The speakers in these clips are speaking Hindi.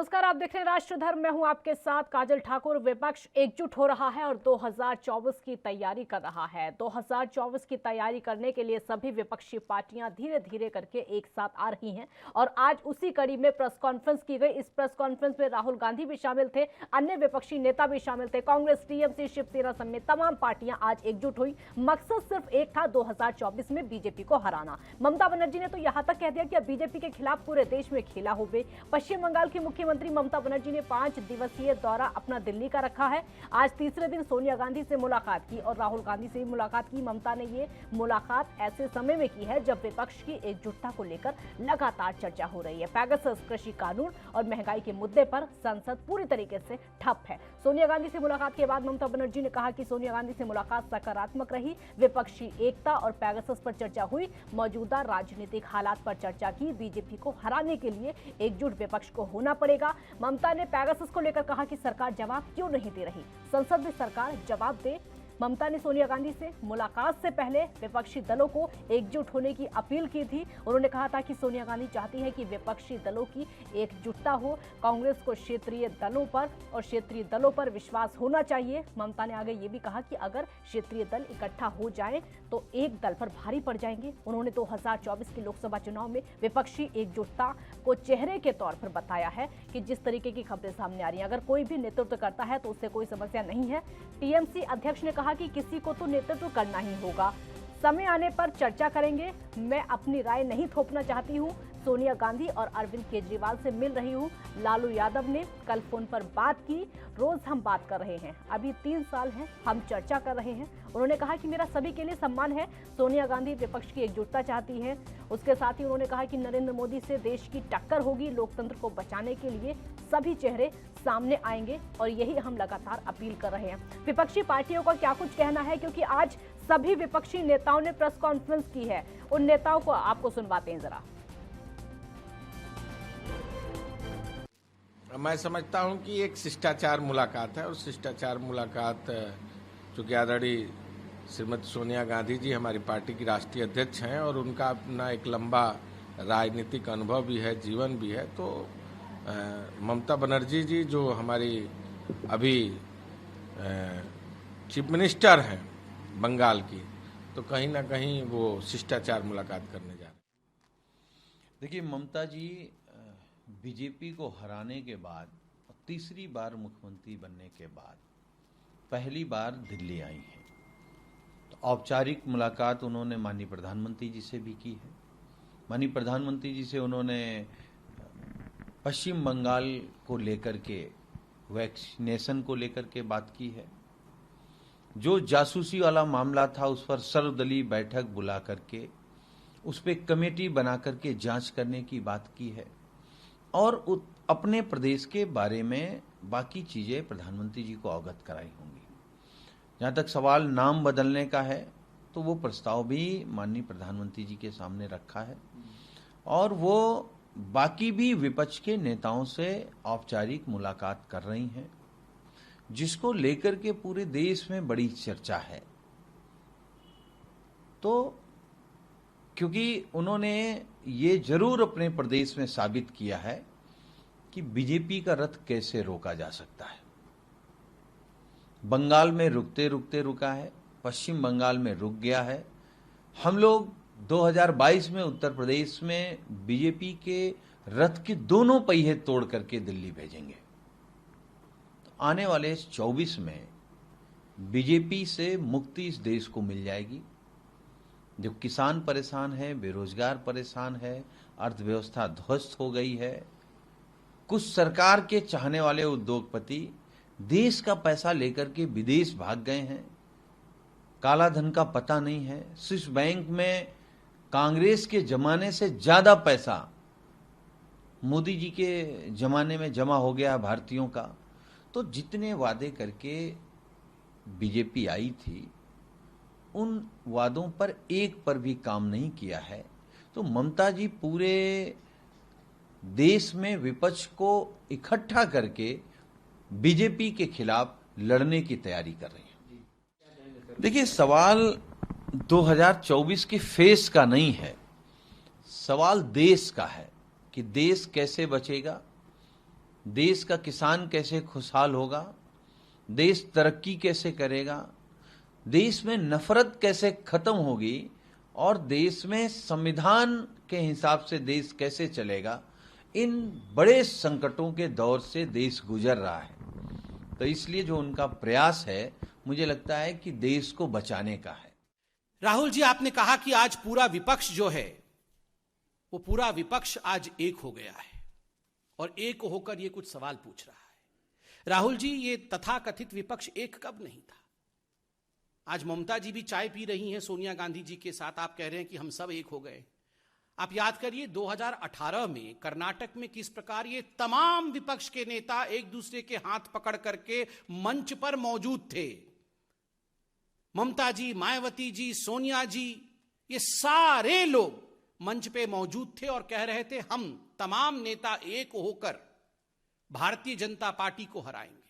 नमस्कार, आप देख रहे हैं राष्ट्र धर्म। मैं हूं आपके साथ काजल ठाकुर। विपक्ष एकजुट हो रहा है और 2024 की तैयारी कर रहा है। 2024 की तैयारी करने के लिए सभी विपक्षी पार्टियां धीरे धीरे करके एक साथ आ रही हैं और आज उसी कड़ी में प्रेस कॉन्फ्रेंस की गई। इस प्रेस कॉन्फ्रेंस में राहुल गांधी भी शामिल थे, अन्य विपक्षी नेता भी शामिल थे। कांग्रेस, टीएमसी, शिवसेना समेत तमाम पार्टियां आज एकजुट हुई। मकसद सिर्फ एक था, 2024 में बीजेपी को हराना। ममता बनर्जी ने तो यहां तक कह दिया कि अब बीजेपी के खिलाफ पूरे देश में खेला होवे। पश्चिम बंगाल की मुख्यमंत्री ममता बनर्जी ने 5 दिवसीय दौरा अपना दिल्ली का रखा है। आज तीसरे दिन सोनिया गांधी से मुलाकात की और राहुल गांधी से भी मुलाकात की। ममता ने ये मुलाकात ऐसे समय में की है जब विपक्ष की एकजुटता को लेकर लगातार चर्चा हो रही है। पैगासस, कृषि कानून और महंगाई के मुद्दे पर संसद पूरी तरीके से ठप है। सोनिया गांधी से मुलाकात के बाद ममता बनर्जी ने कहा कि सोनिया गांधी से मुलाकात सकारात्मक रही। विपक्षी एकता और पैगासस पर चर्चा हुई। मौजूदा राजनीतिक हालात पर चर्चा की। बीजेपी को हराने के लिए एकजुट विपक्ष को होना पड़ेगा। ममता ने पैगासस को लेकर कहा कि सरकार जवाब क्यों नहीं दे रही, संसद में सरकार जवाब दे। ममता ने सोनिया गांधी से मुलाकात से पहले विपक्षी दलों को एकजुट होने की अपील की थी। उन्होंने कहा था कि सोनिया गांधी चाहती है कि विपक्षी दलों की एकजुटता हो। कांग्रेस को क्षेत्रीय दलों पर विश्वास होना चाहिए। ममता ने आगे ये भी कहा कि अगर क्षेत्रीय दल इकट्ठा हो जाएं तो एक दल पर भारी पड़ जाएंगे। उन्होंने 2024 के लोकसभा चुनाव में विपक्षी एकजुटता को चेहरे के तौर पर बताया है कि जिस तरीके की खबरें सामने आ रही हैं, अगर कोई भी नेतृत्व करता है तो उससे कोई समस्या नहीं है। टीएमसी अध्यक्ष ने कहा कि किसी को तो नेतृत्व करना ही होगा, समय आने पर चर्चा करेंगे। मैं अपनी राय नहीं थोपना चाहती हूं। सोनिया गांधी और अरविंद केजरीवाल से मिल रही हूं। लालू यादव ने कल फोन पर बात की। रोज हम बात कर रहे हैं, अभी 3 साल हैं, हम चर्चा कर रहे हैं। उन्होंने कहा कि मेरा सभी के लिए सम्मान है। सोनिया गांधी विपक्ष की एकजुटता चाहती है। उसके साथ ही उन्होंने कहा कि नरेंद्र मोदी से देश की टक्कर होगी। लोकतंत्र को बचाने के लिए सभी चेहरे सामने आएंगे और यही हम लगातार अपील कर रहे हैं। विपक्षी पार्टियों का क्या कुछ कहना है, क्योंकि आज सभी विपक्षी नेताओं ने प्रेस कॉन्फ्रेंस की है। उन नेताओं को आपको सुनवाते हैं जरा। मैं समझता हूं कि एक शिष्टाचार मुलाकात है और शिष्टाचार मुलाकात चूँकि आदरणीय श्रीमती सोनिया गांधी जी हमारी पार्टी की राष्ट्रीय अध्यक्ष हैं और उनका अपना एक लंबा राजनीतिक अनुभव भी है, जीवन भी है, तो ममता बनर्जी जी जो हमारी अभी चीफ मिनिस्टर हैं बंगाल की, तो कहीं ना कहीं वो शिष्टाचार मुलाकात करने जा रहे हैं। देखिए, ममता जी बीजेपी को हराने के बाद और तीसरी बार मुख्यमंत्री बनने के बाद पहली बार दिल्ली आई हैं। तो औपचारिक मुलाकात उन्होंने माननीय प्रधानमंत्री जी से भी की है। माननीय प्रधानमंत्री जी से उन्होंने पश्चिम बंगाल को लेकर के, वैक्सीनेशन को लेकर के बात की है। जो जासूसी वाला मामला था उस पर सर्वदलीय बैठक बुला करके उस पर कमेटी बना करके जांच करने की बात की है और अपने प्रदेश के बारे में बाकी चीजें प्रधानमंत्री जी को अवगत कराई होंगी। जहां तक सवाल नाम बदलने का है तो वो प्रस्ताव भी माननीय प्रधानमंत्री जी के सामने रखा है और वो बाकी भी विपक्ष के नेताओं से औपचारिक मुलाकात कर रही हैं, जिसको लेकर के पूरे देश में बड़ी चर्चा है। तो क्योंकि उन्होंने ये जरूर अपने प्रदेश में साबित किया है कि बीजेपी का रथ कैसे रोका जा सकता है। बंगाल में रुकते रुकते रुका है, पश्चिम बंगाल में रुक गया है। हम लोग 2022 में उत्तर प्रदेश में बीजेपी के रथ के दोनों पहिए तोड़ करके दिल्ली भेजेंगे। तो आने वाले 24 में बीजेपी से मुक्ति इस देश को मिल जाएगी। जो किसान परेशान है, बेरोजगार परेशान है, अर्थव्यवस्था ध्वस्त हो गई है, कुछ सरकार के चाहने वाले उद्योगपति देश का पैसा लेकर के विदेश भाग गए हैं, काला धन का पता नहीं है। स्विस बैंक में कांग्रेस के जमाने से ज्यादा पैसा मोदी जी के जमाने में जमा हो गया भारतीयों का। तो जितने वादे करके बीजेपी आई थी उन वादों पर एक पर भी काम नहीं किया है। तो ममता जी पूरे देश में विपक्ष को इकट्ठा करके बीजेपी के खिलाफ लड़ने की तैयारी कर रही हैं। देखिए, सवाल 2024 के फेस का नहीं है, सवाल देश का है कि देश कैसे बचेगा। देश का किसान कैसे खुशहाल होगा, देश तरक्की कैसे करेगा, देश में नफरत कैसे खत्म होगी और देश में संविधान के हिसाब से देश कैसे चलेगा, इन बड़े संकटों के दौर से देश गुजर रहा है। तो इसलिए जो उनका प्रयास है, मुझे लगता है कि देश को बचाने का है। राहुल जी, आपने कहा कि आज पूरा विपक्ष जो है, वो पूरा विपक्ष आज एक हो गया है और एक होकर ये कुछ सवाल पूछ रहा है। राहुल जी, ये तथाकथित विपक्ष एक कब नहीं था? आज ममता जी भी चाय पी रही हैं सोनिया गांधी जी के साथ, आप कह रहे हैं कि हम सब एक हो गए। आप याद करिए 2018 में कर्नाटक में किस प्रकार ये तमाम विपक्ष के नेता एक दूसरे के हाथ पकड़ करके मंच पर मौजूद थे। ममता जी, मायावती जी, सोनिया जी, ये सारे लोग मंच पे मौजूद थे और कह रहे थे हम तमाम नेता एक होकर भारतीय जनता पार्टी को हराएंगे,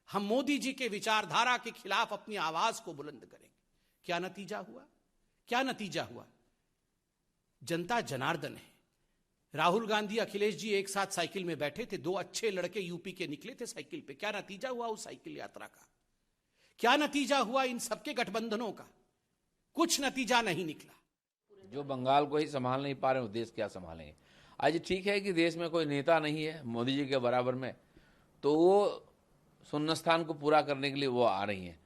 हम मोदी जी के विचारधारा के खिलाफ अपनी आवाज को बुलंद करेंगे। क्या नतीजा हुआ? क्या नतीजा हुआ? जनता जनार्दन है। राहुल गांधी, अखिलेश जी एक साथ साइकिल में बैठे थे, दो अच्छे लड़के यूपी के निकले थे साइकिल पे। क्या नतीजा हुआ उस साइकिल यात्रा का? क्या नतीजा हुआ इन सबके गठबंधनों का? कुछ नतीजा नहीं निकला। जो बंगाल को ही संभाल नहीं पा रहे हो, देश क्या संभालेंगे? आज ठीक है कि देश में कोई नेता नहीं है मोदी जी के बराबर में, तो वो शून्यस्थान को पूरा करने के लिए वो आ रही हैं।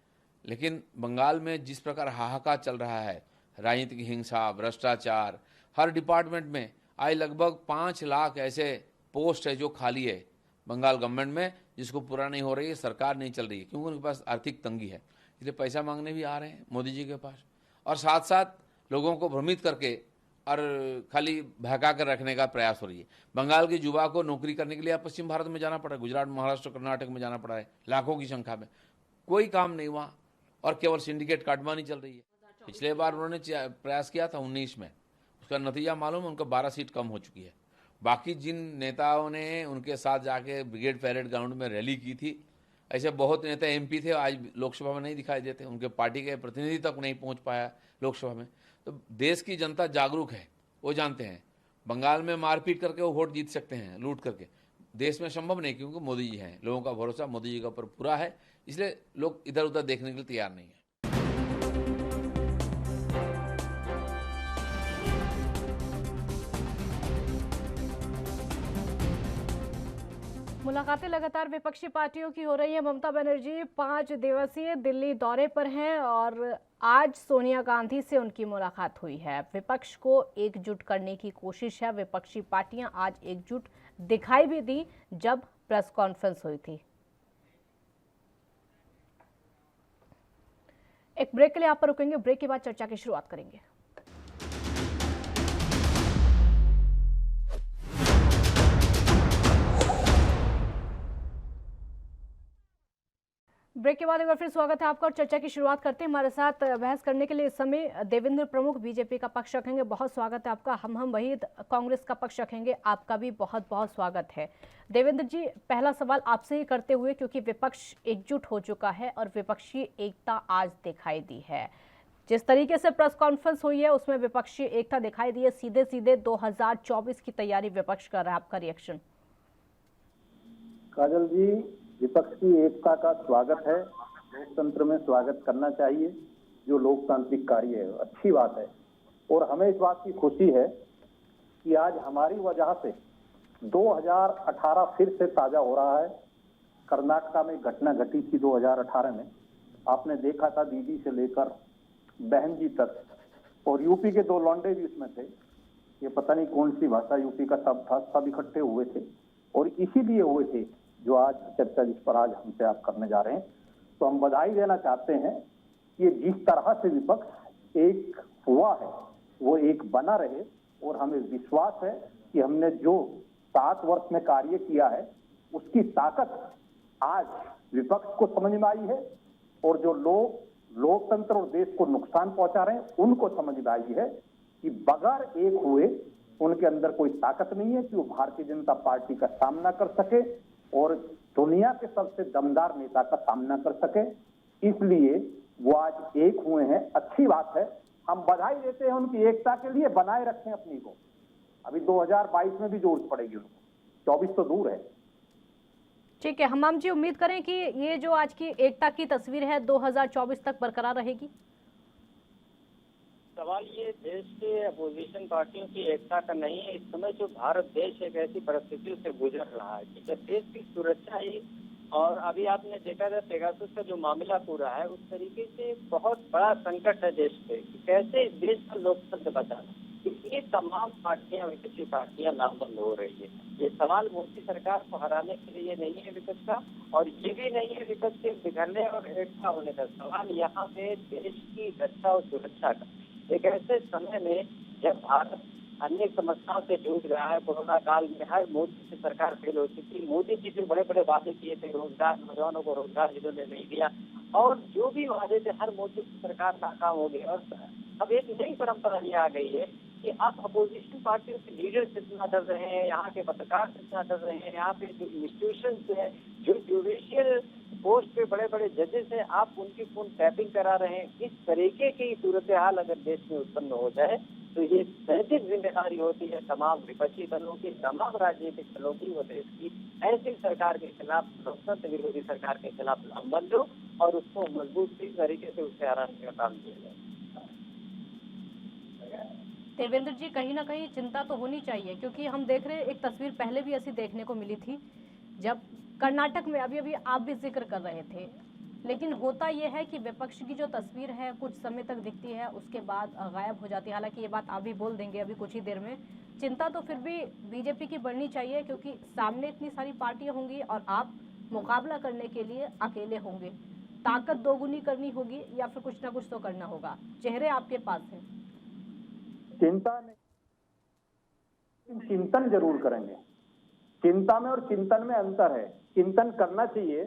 लेकिन बंगाल में जिस प्रकार हाहाकार चल रहा है, राजनीतिक हिंसा, भ्रष्टाचार, हर डिपार्टमेंट में आज लगभग 5 लाख ऐसे पोस्ट है जो खाली है बंगाल गवर्नमेंट में, जिसको पूरा नहीं हो रही है, सरकार नहीं चल रही है, क्योंकि उनके पास आर्थिक तंगी है। इसलिए पैसा मांगने भी आ रहे हैं मोदी जी के पास, और साथ साथ लोगों को भ्रमित करके और खाली बहका कर रखने का प्रयास हो रही है। बंगाल के युवा को नौकरी करने के लिए अब पश्चिम भारत में जाना पड़ा है, गुजरात, महाराष्ट्र, कर्नाटक में जाना पड़ा है, लाखों की संख्या में। कोई काम नहीं वहाँ, और केवल सिंडिकेट काटमानी चल रही है। पिछले बार उन्होंने प्रयास किया था 19 में, उसका नतीजा मालूम है, उनको 12 सीट कम हो चुकी है। बाकी जिन नेताओं ने उनके साथ जाके ब्रिगेड पैरेड ग्राउंड में रैली की थी, ऐसे बहुत नेता एमपी थे, आज लोकसभा में नहीं दिखाई देते, उनके पार्टी के प्रतिनिधि तक नहीं पहुंच पाया लोकसभा में। तो देश की जनता जागरूक है, वो जानते हैं बंगाल में मारपीट करके वो वोट जीत सकते हैं, लूट करके। देश में संभव नहीं, क्योंकि मोदी जी हैं, लोगों का भरोसा मोदी जी के ऊपर पूरा है, इसलिए लोग इधर उधर देखने के लिए तैयार नहीं है। मुलाकातें लगातार विपक्षी पार्टियों की हो रही है। ममता बनर्जी 5 दिवसीय दिल्ली दौरे पर हैं और आज सोनिया गांधी से उनकी मुलाकात हुई है। विपक्ष को एकजुट करने की कोशिश है। विपक्षी पार्टियां आज एकजुट दिखाई भी दी जब प्रेस कॉन्फ्रेंस हुई थी। एक ब्रेक के लिए आप पर रुकेंगे, ब्रेक के बाद चर्चा की शुरुआत करेंगे। ब्रेक के बाद एक बार फिर स्वागत है आपका और चर्चा की शुरुआत करते हैं। हमारे साथ बहस करने के लिए इस समय देवेंद्र प्रमुख बीजेपी का पक्ष रखेंगे, बहुत स्वागत है आपका। हम वहीद कांग्रेस का पक्ष रखेंगे, आपका भी बहुत बहुत स्वागत है। देवेंद्र जी, पहला सवाल आपसे ही करते हुए, क्योंकि विपक्ष एकजुट हो चुका है और विपक्षी एकता आज दिखाई दी है। जिस तरीके से प्रेस कॉन्फ्रेंस हुई है उसमें विपक्षी एकता दिखाई दी है। सीधे सीधे 2024 की तैयारी विपक्ष कर रहा है, आपका रिएक्शन? काजल जी, विपक्ष की एकता का स्वागत है, लोकतंत्र में स्वागत करना चाहिए, जो लोकतांत्रिक कार्य है, अच्छी बात है। और हमें इस बात की खुशी है कि आज हमारी वजह से 2018 फिर से ताजा हो रहा है। कर्नाटक में घटना घटी थी 2018 में, आपने देखा था, दीदी से लेकर बहन जी तक, और यूपी के 2 लौंडे भी उसमें थे। ये पता नहीं कौन सी भाषा यूपी का सब था, सब इकट्ठे हुए थे और इसीलिए हुए थे जो आज चर्चा जिस पर आज हमसे आप करने जा रहे हैं। तो हम बधाई देना चाहते हैं कि जिस तरह से विपक्ष एक हुआ है वो एक बना रहे, और हमें विश्वास है कि हमने जो 7 वर्ष में कार्य किया है उसकी ताकत आज विपक्ष को समझ में आई है, और जो लोग लोकतंत्र और देश को नुकसान पहुंचा रहे हैं उनको समझ में आई है कि बगैर एक हुए उनके अंदर कोई ताकत नहीं है कि वो भारतीय जनता पार्टी का सामना कर सके और दुनिया के सबसे दमदार नेता का सामना कर सके। इसलिए वो आज एक हुए हैं, अच्छी बात है। हम बधाई देते हैं उनकी एकता के लिए, बनाए रखें अपनी को। अभी 2022 में भी जरूरत पड़ेगी उनको, 24 तो दूर है। ठीक है हमाम जी, उम्मीद करें कि ये जो आज की एकता की तस्वीर है 2024 तक बरकरार रहेगी। सवाल ये देश के अपोजिशन पार्टियों की एकता का नहीं है। इस समय जो भारत देश एक ऐसी परिस्थितियों से गुजर रहा है कि जब देश की सुरक्षा ही, और अभी आपने देखा था पेगासस का जो मामला पूरा है, उस तरीके से बहुत बड़ा संकट है देश पे कि कैसे इस देश का लोकतंत्र बचाना। इसलिए तमाम पार्टियां, विपक्षी पार्टियां नामबंद हो रही है। ये सवाल मोदी सरकार को हराने के लिए नहीं है विपक्ष का, और ये भी नहीं है विपक्ष के बिगड़ने और एकता होने का। सवाल यहाँ पे देश की रक्षा और सुरक्षा का। एक ऐसे समय में जब भारत अनेक समस्याओं से जूझ रहा है, कोरोना काल में हर मोदी की सरकार फेल हो चुकी। मोदी जी जो बड़े बड़े वादे किए थे, रोजगार, नौजवानों को रोजगार जिन्होंने नहीं दिया, और जो भी वादे थे हर मोदी की सरकार नाकाम हो गई। और अब एक नई परंपरा ये आ गई है कि आप अपोजिशन पार्टियों के लीडर्स इतना डर रहे हैं, यहाँ के पत्रकार इतना डर रहे हैं, यहाँ पे जो इंस्टीट्यूशन है, जो जुडिशियल पोस्ट पे बड़े बड़े जजेस हैं, आप उनकी फोन टैपिंग करा रहे हैं। इस तरीके की सूरत हाल अगर देश में उत्पन्न हो जाए तो ये नैतिक जिम्मेदारी होती है तमाम विपक्षी दलों की, तमाम राजनीतिक दलों की, वो देश की ऐसी सरकार के खिलाफ, लोकतंत्र विरोधी सरकार के खिलाफ लामबंद हो और उसको मजबूत तरीके से उससे हराने का काम किया जाए। देवेंद्र जी, कहीं ना कहीं चिंता तो होनी चाहिए, क्योंकि हम देख रहे हैं एक तस्वीर पहले भी ऐसी देखने को मिली थी जब कर्नाटक में, अभी अभी आप भी जिक्र कर रहे थे, लेकिन होता यह है कि विपक्ष की जो तस्वीर है कुछ समय तक दिखती है, उसके बाद गायब हो जाती है। हालांकि ये बात आप भी बोल देंगे अभी कुछ ही देर में। चिंता तो फिर भी बीजेपी की बढ़नी चाहिए, क्योंकि सामने इतनी सारी पार्टियां होंगी और आप मुकाबला करने के लिए अकेले होंगे। ताकत दोगुनी करनी होगी या फिर कुछ ना कुछ तो करना होगा। चेहरे आपके पास हैं। चिंता नहीं, चिंतन जरूर करेंगे। चिंता में और चिंतन में अंतर है। चिंतन करना चाहिए,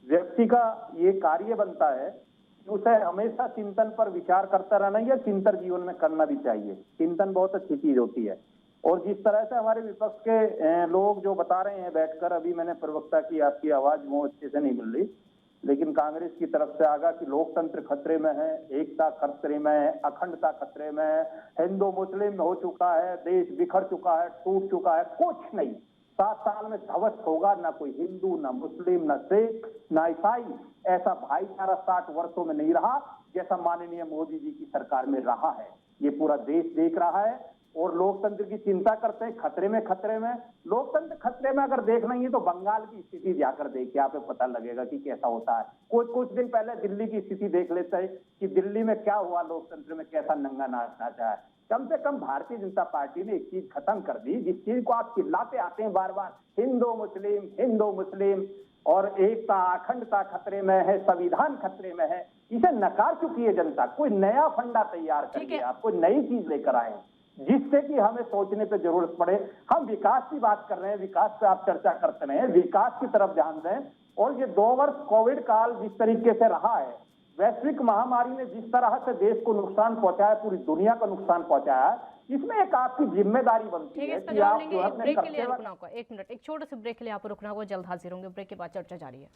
व्यक्ति का ये कार्य बनता है कि उसे हमेशा चिंतन पर विचार करता रहना या चिंतन जीवन में करना भी चाहिए। चिंतन बहुत अच्छी चीज होती है। और जिस तरह से हमारे विपक्ष के लोग जो बता रहे हैं बैठकर, अभी मैंने प्रवक्ता की आपकी आवाज वो अच्छे से नहीं मिल रही, लेकिन कांग्रेस की तरफ से आगा कि लोकतंत्र खतरे में है, एकता खतरे में है, अखंडता खतरे में है, हिंदू मुस्लिम हो चुका है, देश बिखर चुका है, टूट चुका है। कुछ नहीं, 7 साल में ध्वस्त होगा। ना कोई हिंदू, ना मुस्लिम, ना सिख, ना ईसाई, ऐसा भाईचारा 60 वर्षों में नहीं रहा जैसा माननीय मोदी जी की सरकार में रहा है। ये पूरा देश देख रहा है और लोकतंत्र की चिंता करते हैं। खतरे में लोकतंत्र खतरे में अगर देख लेंगे तो बंगाल की स्थिति जाकर देखिए, आप पता लगेगा कि कैसा होता है। कुछ दिन पहले दिल्ली की स्थिति देख लेते हैं कि दिल्ली में क्या हुआ, लोकतंत्र में कैसा नंगा नाच नाचा है। कम से कम भारतीय जनता पार्टी ने एक चीज खत्म कर दी, जिस चीज को आप चिल्लाते आते हैं बार बार, हिंदू मुस्लिम और एकता अखंडता खतरे में है, संविधान खतरे में है, इसे नकार चुकी है जनता। कोई नया फंडा तैयार करिए, आप कोई नई चीज लेकर आए जिससे कि हमें सोचने पे जरूरत पड़े। हम विकास की बात कर रहे हैं, विकास पे आप चर्चा करते रहे, विकास की तरफ ध्यान दें। और ये 2 वर्ष कोविड काल जिस तरीके से रहा है, वैश्विक महामारी ने जिस तरह से देश को नुकसान पहुंचाया, पूरी दुनिया को नुकसान पहुंचाया, इसमें एक आपकी जिम्मेदारी बनती है कि आप जो है ब्रेक के लिए रुकना होगा। 1 मिनट, एक छोटे से ब्रेक के लिए आपको रुकना होगा। जल्द हाजिर होंगे। ब्रेक के बाद चर्चा जारी है।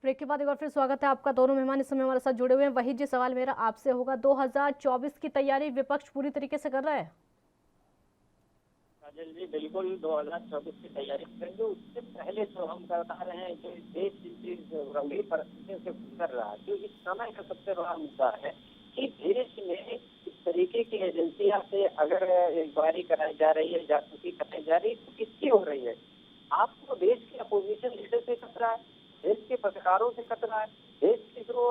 ब्रेक के बाद एक बार फिर स्वागत है आपका। दोनों मेहमान इस समय हमारे साथ जुड़े हुए हैं। वही जी सवाल मेरा आपसे होगा, 2024 की तैयारी विपक्ष पूरी तरीके से कर रहा है? काजल जी, बिल्कुल 2024 की तैयारी करेंगे। उससे पहले जो हम बता रहे हैं कि देश जिस गंभीर परिस्थितियों से गुजर रहा है, जो इस समय का सबसे बड़ा मुद्दा है कि देश में इस तरीके की एजेंसियां से अगर इंक्वायरी कराई जा रही है, जासूसी कराई जा रही है, तो किसकी हो रही है? आपको देश के अपोजिशन लीडर से खतरा है, देश के पत्रकारों से खतरा है, देश के जो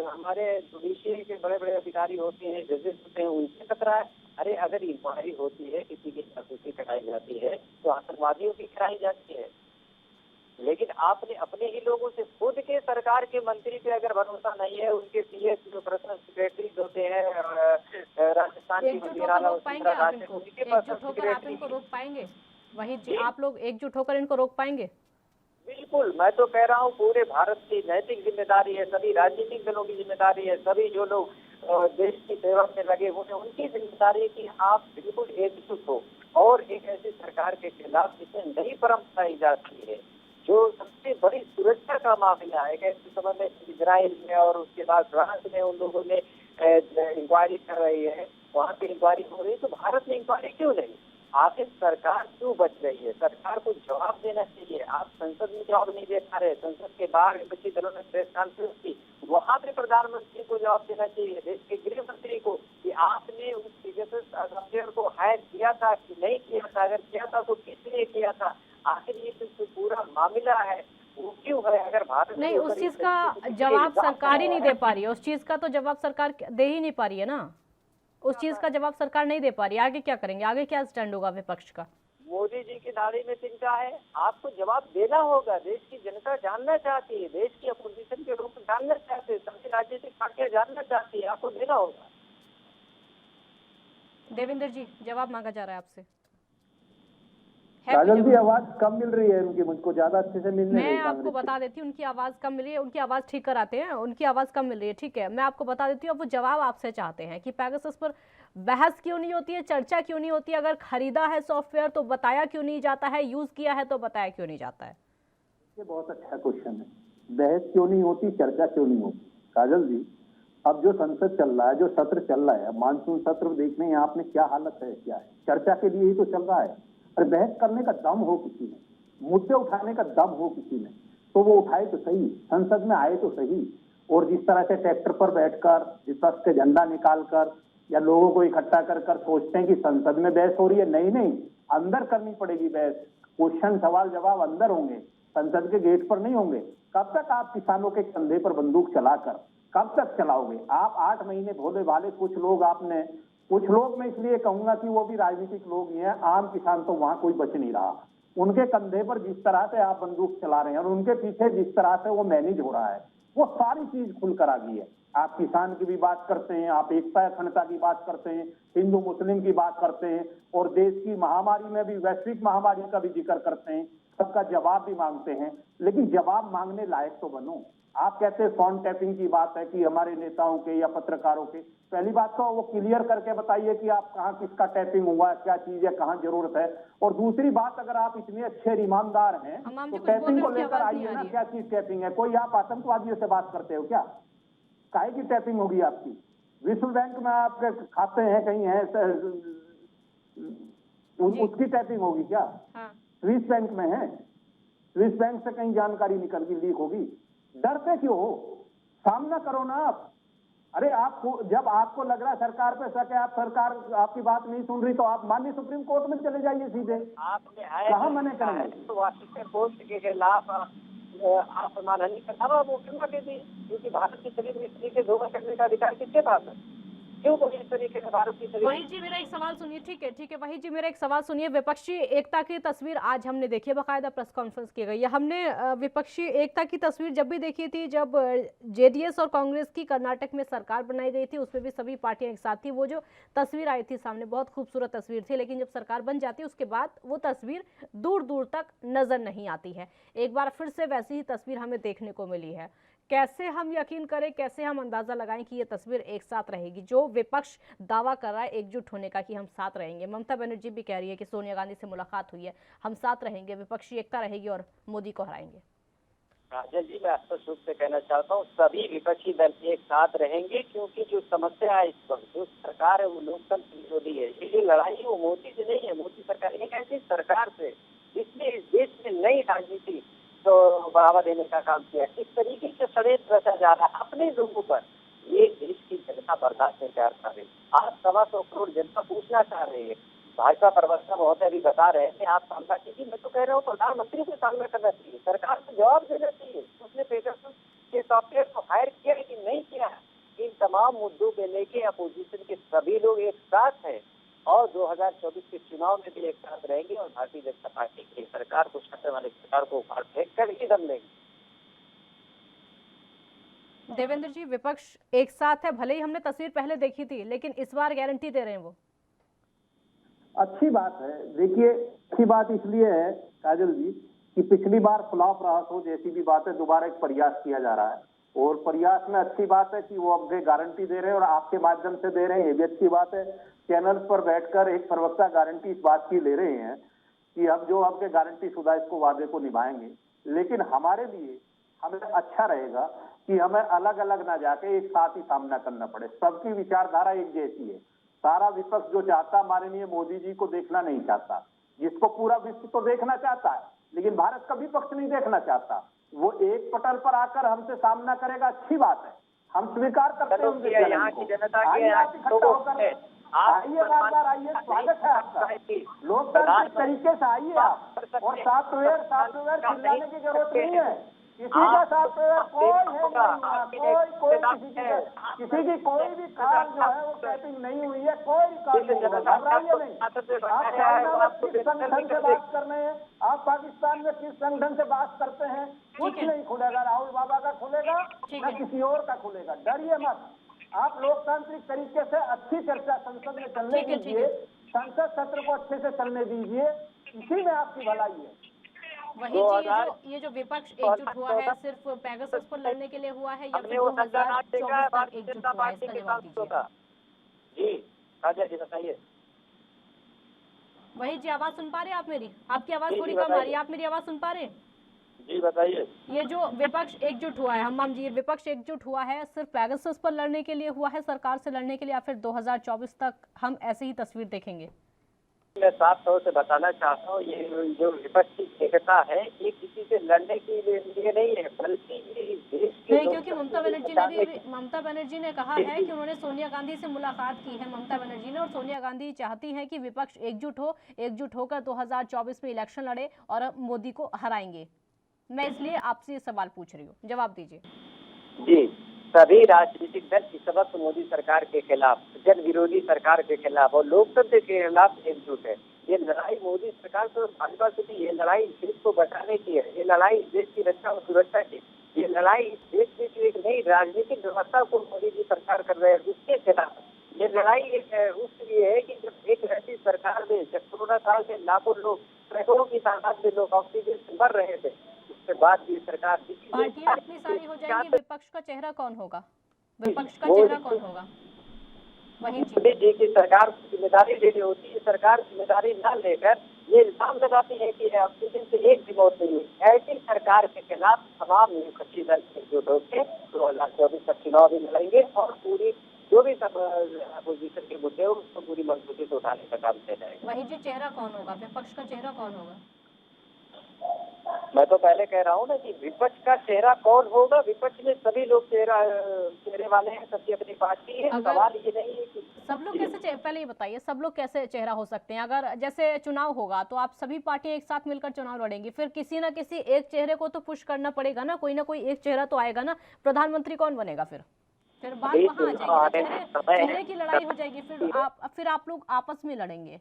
हमारे जुडिशियरी के बड़े बड़े अधिकारी होते हैं, जजेस होते हैं, उनसे खतरा है। अरे अगर इंक्वायरी होती है, किसी की जासूसी कराई जाती है तो आतंकवादियों की कराई जाती है, लेकिन आपने अपने ही लोगों से, खुद के सरकार के मंत्री पे अगर भरोसा नहीं है, उनके पीएस जो पर्सनल सेक्रेटरी होते हैं राजस्थान की वजीराला, आप इनको रोक पाएंगे? वही जी, आप लोग एकजुट होकर इनको रोक पाएंगे? बिल्कुल, मैं तो कह रहा हूँ पूरे भारत की नैतिक जिम्मेदारी है, सभी राजनीतिक दलों की जिम्मेदारी है, सभी जो लोग देश की सेवा में लगे हुए हैं उनकी जिम्मेदारी है कि आप बिल्कुल एकजुट हो और एक ऐसी सरकार के खिलाफ जिसमें नई परंपरा जाती है, जो सबसे बड़ी सुरक्षा का मामला है। ऐसे समय में इजराइल में और उसके बाद फ्रांस में उन लोगों ने इंक्वायरी कर रही है वहाँ पे इंक्वायरी हो रही है, तो भारत में इंक्वायरी क्यों नहीं? आखिर सरकार क्यों बच रही है? सरकार को जवाब देना चाहिए। आप संसद में जवाब नहीं दे पा रहे, संसद के बाहर विपक्षी दलों ने प्रेस कॉन्फ्रेंस की, वहाँ पे प्रधानमंत्री को जवाब देना चाहिए, देश के गृह मंत्री को, कि आपने उस पेगासस अफेयर को हायर किया था कि नहीं किया था, अगर किया था तो किस लिए किया था, आखिर ये जो पूरा मामला है वो क्यों है? अगर भारत नहीं, उस चीज का जवाब सरकार ही नहीं दे पा रही है, उस चीज का तो जवाब सरकार दे ही नहीं पा रही है ना, उस चीज का जवाब सरकार नहीं दे पा रही है। आगे क्या करेंगे, आगे क्या स्टैंड होगा विपक्ष का? मोदी जी की दाढ़ी में तिनका है, आपको जवाब देना होगा। देश की जनता जानना चाहती है, देश की अपोजिशन के लोग जानना चाहते हैं, सभी राजनीतिक पार्टियां जानना चाहती है, आपको देना होगा। देवेंद्र जी, जवाब मांगा जा रहा है आपसे। काजल जी, आवाज कम मिल रही है उनकी, मुझको ज्यादा अच्छे से मिल नहीं रही। मैं आपको बता देती हूँ, उनकी आवाज कम मिल रही है, उनकी आवाज ठीक कराते हैं, उनकी आवाज कम मिल रही है, ठीक है। मैं आपको बता देती हूँ, अब वो जवाब आपसे चाहते हैं कि पेगासस पर बहस क्यों नहीं होती है, चर्चा क्यों नहीं होती है, अगर खरीदा है सॉफ्टवेयर तो बताया क्यों नहीं जाता है, यूज किया है तो बताया क्यों नहीं जाता है? ये बहुत अच्छा क्वेश्चन है। बहस क्यों नहीं होती, चर्चा क्यों नहीं होती? काजल जी, अब जो संसद चल रहा है, जो सत्र चल रहा है, मानसून सत्र देखने यहाँ आपने क्या हालत है, क्या है, चर्चा के लिए ही तो चल रहा है। और बहस करने का दम हो किसी में, मुद्दे उठाने का दम हो किसी में, तो वो उठाए तो सही, संसद में आए तो सही। और जिस तरह से ट्रैक्टर पर बैठकर विपक्ष के झंडा निकालकर या लोगों को इकट्ठा कर सोचते हैं कि संसद में बहस हो रही है, नहीं नहीं, अंदर करनी पड़ेगी बहस। क्वेश्चन सवाल जवाब अंदर होंगे, संसद के गेट पर नहीं होंगे। कब तक आप किसानों के कंधे पर बंदूक चलाकर कब तक चलाओगे? आप 8 महीने भोले भाले कुछ लोग आपने, कुछ लोग मैं इसलिए कहूंगा कि वो भी राजनीतिक लोग ही हैं, आम किसान तो वहां कोई बच नहीं रहा। उनके कंधे पर जिस तरह से आप बंदूक चला रहे हैं और उनके पीछे जिस तरह से वो मैनेज हो रहा है, वो सारी चीज खुलकर आ गई है। आप किसान की भी बात करते हैं, आप एकता अखंडता की बात करते हैं, हिंदू मुस्लिम की बात करते हैं, और देश की महामारी में भी, वैश्विक महामारी का भी जिक्र करते हैं, सबका जवाब भी मांगते हैं। लेकिन जवाब मांगने लायक तो बनो। आप कहते हैं फोन टैपिंग की बात है कि हमारे नेताओं के या पत्रकारों के, पहली बात तो वो क्लियर करके बताइए कि आप कहाँ किसका टैपिंग हुआ है, क्या चीज है, कहाँ जरूरत है। और दूसरी बात, अगर आप इतने अच्छे और ईमानदार हैं तो टैपिंग को लेकर आइए ना, क्या चीज टैपिंग है? कोई आप आतंकवादियों से बात करते हो क्या? काहे की टैपिंग होगी आपकी? विश्व बैंक में आपके खाते हैं, कहीं है, उसकी टैपिंग होगी क्या? स्विस बैंक में है, स्विस बैंक से कहीं जानकारी निकल गई, लीक होगी? डरते क्यों हो? सामना करो ना आप। अरे आपको जब आपको लग रहा है सरकार पे शक है, आप सरकार आपकी बात नहीं सुन रही, तो आप माननीय सुप्रीम कोर्ट में चले जाइए सीधे। आपने कहाँ मने करेंगे? तो वाशिंगटन पोस्ट के खिलाफ आप मानहानि का दावा मुकदमा दे दी, क्योंकि भारत की शरीर में इस तरीके धोखा करने का अधिकार किसके पास है? क्यों कोई इस तरीके से भारत की शरीर? वही जी मेरा एक सवाल सुनिए, ठीक है, वही जी मेरा एक सवाल सुनिए। विपक्षी एकता की तस्वीर आज हमने देखी है, बाकायदा प्रेस कॉन्फ्रेंस की गई है। हमने विपक्षी एकता की तस्वीर जब भी देखी थी, जब जेडीएस और कांग्रेस की कर्नाटक में सरकार बनाई गई थी, उसमें भी सभी पार्टियां एक साथ थी, वो जो तस्वीर आई थी सामने, बहुत खूबसूरत तस्वीर थी। लेकिन जब सरकार बन जाती है उसके बाद वो तस्वीर दूर दूर तक नजर नहीं आती है। एक बार फिर से वैसी ही तस्वीर हमें देखने को मिली है। कैसे हम यकीन करें, कैसे हम अंदाजा लगाएं कि ये तस्वीर एक साथ रहेगी? जो विपक्ष दावा कर रहा है एकजुट होने का कि हम साथ रहेंगे, ममता बनर्जी भी कह रही है कि सोनिया गांधी से मुलाकात हुई है, हम साथ रहेंगे, विपक्षी एकता रहेगी और मोदी को हराएंगे। राजन जी, मैं स्पष्ट रूप से कहना चाहता हूँ, सभी विपक्षी दल एक साथ रहेंगे, क्योंकि जो समस्या है इस वक्त, जो सरकार है वो लोकतंत्र विरोधी है। ये जो लड़ाई है वो मोदी से नहीं है, मोदी सरकार एक ऐसी सरकार से जिसने इस देश में नई राजनीति तो बढ़ावा देने का काम किया। इस तरीके से षड्यंत्र रचा जा रहा है अपने लोगों पर, ये देश की जनता बर्दाश्त नहीं कर पा रही। आज 125 करोड़ जनता पूछना चाह रही है। भाजपा प्रवक्ता महोदय भी बता रहे थे, आप सामना कीजिए। मैं तो कह रहा हूँ प्रधानमंत्री को सामना करना चाहिए, सरकार को जवाब देना चाहिए, उसने पेगासस के सॉफ्टवेयर को हायर किया है कि नहीं किया है। इन तमाम मुद्दों को लेके अपोजिशन के सभी लोग एक साथ हैं और 2024 के चुनाव में भी एक साथ रहेंगे और भारतीय जनता पार्टी की सरकार को, छात्र वाली सरकार को उखाड़ फेंक कर ही दम लेंगे। देवेंद्र जी, विपक्ष एक साथ है, भले ही हमने तस्वीर पहले देखी थी, लेकिन इस बार गारंटी दे रहे हैं वो। अच्छी बात है। देखिए, अच्छी बात इसलिए है काजल जी कि पिछली बार फ्लॉप रहा हो जैसी भी बात है, दोबारा एक प्रयास किया जा रहा है, और प्रयास में अच्छी बात है कि वो अब गारंटी दे रहे हैं और आपके माध्यम से दे रहे हैं, ये भी अच्छी बात है। चैनल्स पर बैठकर एक प्रवक्ता गारंटी इस बात की ले रहे हैं कि अब जो आपके गारंटी शुदा इसको वादे को निभाएंगे। लेकिन हमारे लिए हमें अच्छा रहेगा कि हमें अलग अलग ना जाके एक साथ ही सामना करना पड़े। सबकी विचारधारा एक जैसी है, सारा विपक्ष जो चाहता माननीय मोदी जी को देखना नहीं चाहता, जिसको पूरा विश्व तो देखना चाहता है, लेकिन भारत का विपक्ष नहीं देखना चाहता। वो एक पटल पर आकर हमसे सामना करेगा, अच्छी बात है, हम स्वीकार करते हैं। यहाँ की जनता के आप इकट्ठा होकर आइए, बार आइए, स्वागत है आपका। लोकतांत्रिक तरीके से आइए आप, और सॉफ्टवेयर चिल्लाने की जरूरत नहीं है। किसी का सॉफ्टवेयर कोई है नहीं, किसी की कोई भी कॉल जो है वो टैपिंग नहीं हुई है, कोई रिकॉर्ड नहीं होगा, घबराइए नहीं। आप किस संगठन से बात कर रहे हैं, आप पाकिस्तान में किस संगठन से बात करते हैं, कुछ नहीं खुलेगा। राहुल बाबा का खुलेगा न किसी और का खुलेगा, डरिए मत। आप लोकतांत्रिक तरीके से अच्छी चर्चा संसद में चलने दीजिए, संसद सत्र को अच्छे से चलने दीजिए, इसी में आपकी भलाई है। वही जी, ये जो विपक्ष एकजुट हुआ है सिर्फ पेगासस पर लड़ने के लिए हुआ है या फिर 2024 तक एकजुट हुआ है, इसका जवाब दीजिए। जी राजा जी बताइए। वही जी, आवाज सुन पा रहे हैं आप मेरी? आपकी आवाज थोड़ी कम आ रही है, आप मेरी आवाज सुन पा रहे हैं? जी बताइए। ये जो विपक्ष एकजुट हुआ है, हमाम जी, विपक्ष एकजुट हुआ है सिर्फ पेगासस पर लड़ने के लिए हुआ है, सरकार से लड़ने के लिए, या फिर 2024 तक हम ऐसे ही तस्वीर देखेंगे? मैं साफ तौर से बताना चाहता हूँ, ये जो विपक्ष की एकता है ये किसी से लड़ने के लिए नहीं है, बल्कि देश के नहीं, क्योंकि ममता बनर्जी ने कहा है कि उन्होंने सोनिया गांधी से मुलाकात की है, ममता बनर्जी ने, और सोनिया गांधी चाहती है कि विपक्ष एकजुट होकर 2024 में इलेक्शन लड़े और मोदी को हराएंगे। मैं इसलिए आपसे ये सवाल पूछ रही हूँ, जवाब दीजिए। जी, सभी राजनीतिक दल इस वक्त मोदी सरकार के खिलाफ, जन विरोधी सरकार के खिलाफ और लोकतंत्र के खिलाफ एकजुट है। ये लड़ाई मोदी सरकार तो भाजपा से भी, ये लड़ाई देश को बचाने की है, ये लड़ाई देश की रक्षा और सुरक्षा की, ये लड़ाई देश की एक नई राजनीतिक व्यवस्था को मोदी जी सरकार कर रहे हैं उसके खिलाफ। ये लड़ाई उसके लिए है कि जब एक ऐसी सरकार में जब कोरोना काल से लाखों लोग, सैकड़ों की तादाद में लोग ऑक्सीजन से मर रहे थे, उसके बाद भी सरकार पार्टियां इतनी सारी हो जाएंगी, विपक्ष का चेहरा कौन होगा? विपक्ष का चेहरा कौन होगा? वही मोदी जी की सरकार को जिम्मेदारी लेनी होती है। सरकार जिम्मेदारी न लेकर ये इल्जाम लगाती है कि ऑक्सीजन से एक भी मौत नहीं हुई। ऐसी सरकार के खिलाफ तमाम विपक्षी दल एकजुट होकर 2024 तक चुनाव भी लड़ेंगे और पूरी जो भी अपोजिशन के मुद्दे हो उसको पूरी मजबूती से उठाने का काम किया जाएगा। वही जी, चेहरा कौन होगा? विपक्ष का चेहरा कौन होगा? मैं तो पहले कह रहा हूँ ना कि विपक्ष का चेहरा कौन होगा। विपक्ष में सभी लोग चेहरे वाले हैं, सबकी अपनी पार्टी है। सवाल ये नहीं है कि सब लोग कैसे, पहले ये बताइए, सब लोग कैसे चेहरा हो सकते हैं? अगर जैसे चुनाव होगा तो आप सभी पार्टियां एक साथ मिलकर चुनाव लड़ेंगी, फिर किसी ना किसी एक चेहरे को तो पुश करना पड़ेगा ना कोई एक चेहरा तो आएगा ना। प्रधानमंत्री कौन बनेगा? फिर बात वहाँ आ जाएगी, चेहरे की लड़ाई हो जाएगी, फिर आप लोग आपस में लड़ेंगे।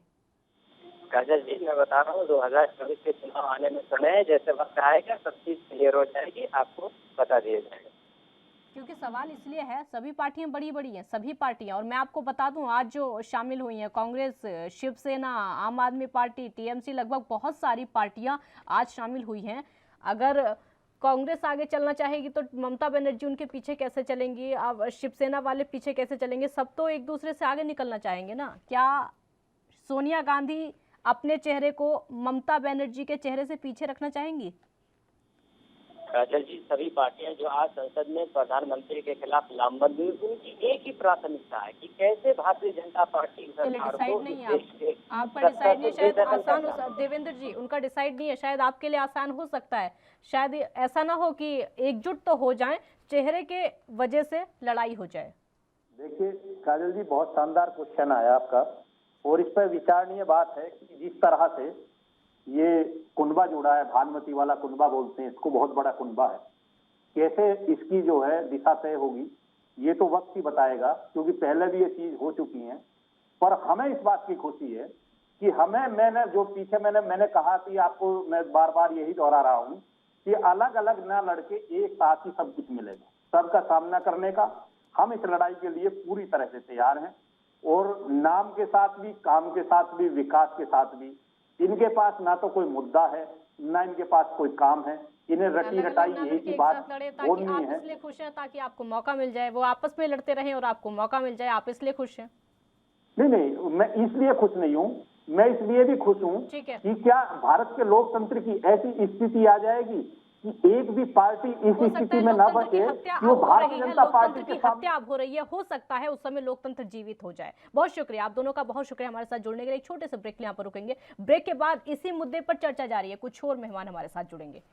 काजल जी, मैं बता रहा हूँ 2024 के चुनाव आने में समय है, जैसे वक्त आएगा सब चीज क्लियर हो जाएगी, आपको बता दिया जाएगा। क्योंकि सवाल इसलिए है, सभी पार्टियां बड़ी हैं, सभी पार्टियां, और मैं आपको बता दूं आज जो शामिल हुई हैं, कांग्रेस, शिवसेना, आम आदमी पार्टी, टीएमसी, लगभग बहुत सारी पार्टियां आज शामिल हुई हैं। अगर कांग्रेस आगे चलना चाहेगी तो ममता बनर्जी उनके पीछे कैसे चलेंगी? अब शिवसेना वाले पीछे कैसे चलेंगे? सब तो एक दूसरे से आगे निकलना चाहेंगे ना। क्या सोनिया गांधी अपने चेहरे को ममता बनर्जी के चेहरे से पीछे रखना चाहेंगी? काजल जी, सभी पार्टियां जो आज संसद में प्रधानमंत्री के खिलाफ लामबंद हुई, उनकी एक ही प्राथमिकता है कि कैसे भारतीय जनता पार्टी सरकार को डिसाइड नहीं है। आपका डिसाइड नहीं, शायद आसान हो, देवेंद्र जी उनका डिसाइड नहीं है, शायद आपके लिए आसान हो सकता है। शायद ऐसा ना हो कि एकजुट तो हो जाए, चेहरे के वजह से लड़ाई हो जाए। देखिए काजल जी, बहुत शानदार क्वेश्चन आया आपका, और इस पर विचारणीय बात है कि जिस तरह से ये कुनबा जुड़ा है, भानुमति वाला कुनबा बोलते हैं इसको, बहुत बड़ा कुनबा है, कैसे इसकी जो है दिशा तय होगी ये तो वक्त ही बताएगा, क्योंकि पहले भी ये चीज हो चुकी है। पर हमें इस बात की खुशी है कि मैंने जो पीछे मैंने कहा कि आपको मैं बार बार यही दोहरा रहा हूँ कि अलग अलग ना लड़के एक साथ ही सब कुछ मिलेगा, सबका सामना करने का हम इस लड़ाई के लिए पूरी तरह से तैयार हैं। और नाम के साथ भी, काम के साथ भी, विकास के साथ भी। इनके पास ना तो कोई मुद्दा है, ना इनके पास कोई काम है, इन्हें रटी रटाई एक ही बात बोलनी है। इसलिए खुश हैं ताकि आपको मौका मिल जाए, वो आपस में लड़ते रहें और आपको मौका मिल जाए, आप इसलिए खुश हैं? नहीं, मैं इसलिए खुश नहीं हूँ, मैं इसलिए भी खुश हूँ कि क्या भारत के लोकतंत्र की ऐसी स्थिति आ जाएगी कि एक भी पार्टी इस हो सकता स्थिति है में ना लोकतंत्र की बचे हत्या कि वो अब हो भारतीय रही है, जनता पार्टी लोकतंत्र के की सामने। हत्या अब हो रही है, हो सकता है उस समय लोकतंत्र जीवित हो जाए। बहुत शुक्रिया आप दोनों का, बहुत शुक्रिया हमारे साथ जुड़ने के लिए। एक छोटे से ब्रेक यहाँ पर रुकेंगे, ब्रेक के बाद इसी मुद्दे पर चर्चा जारी है, कुछ और मेहमान हमारे साथ जुड़ेंगे।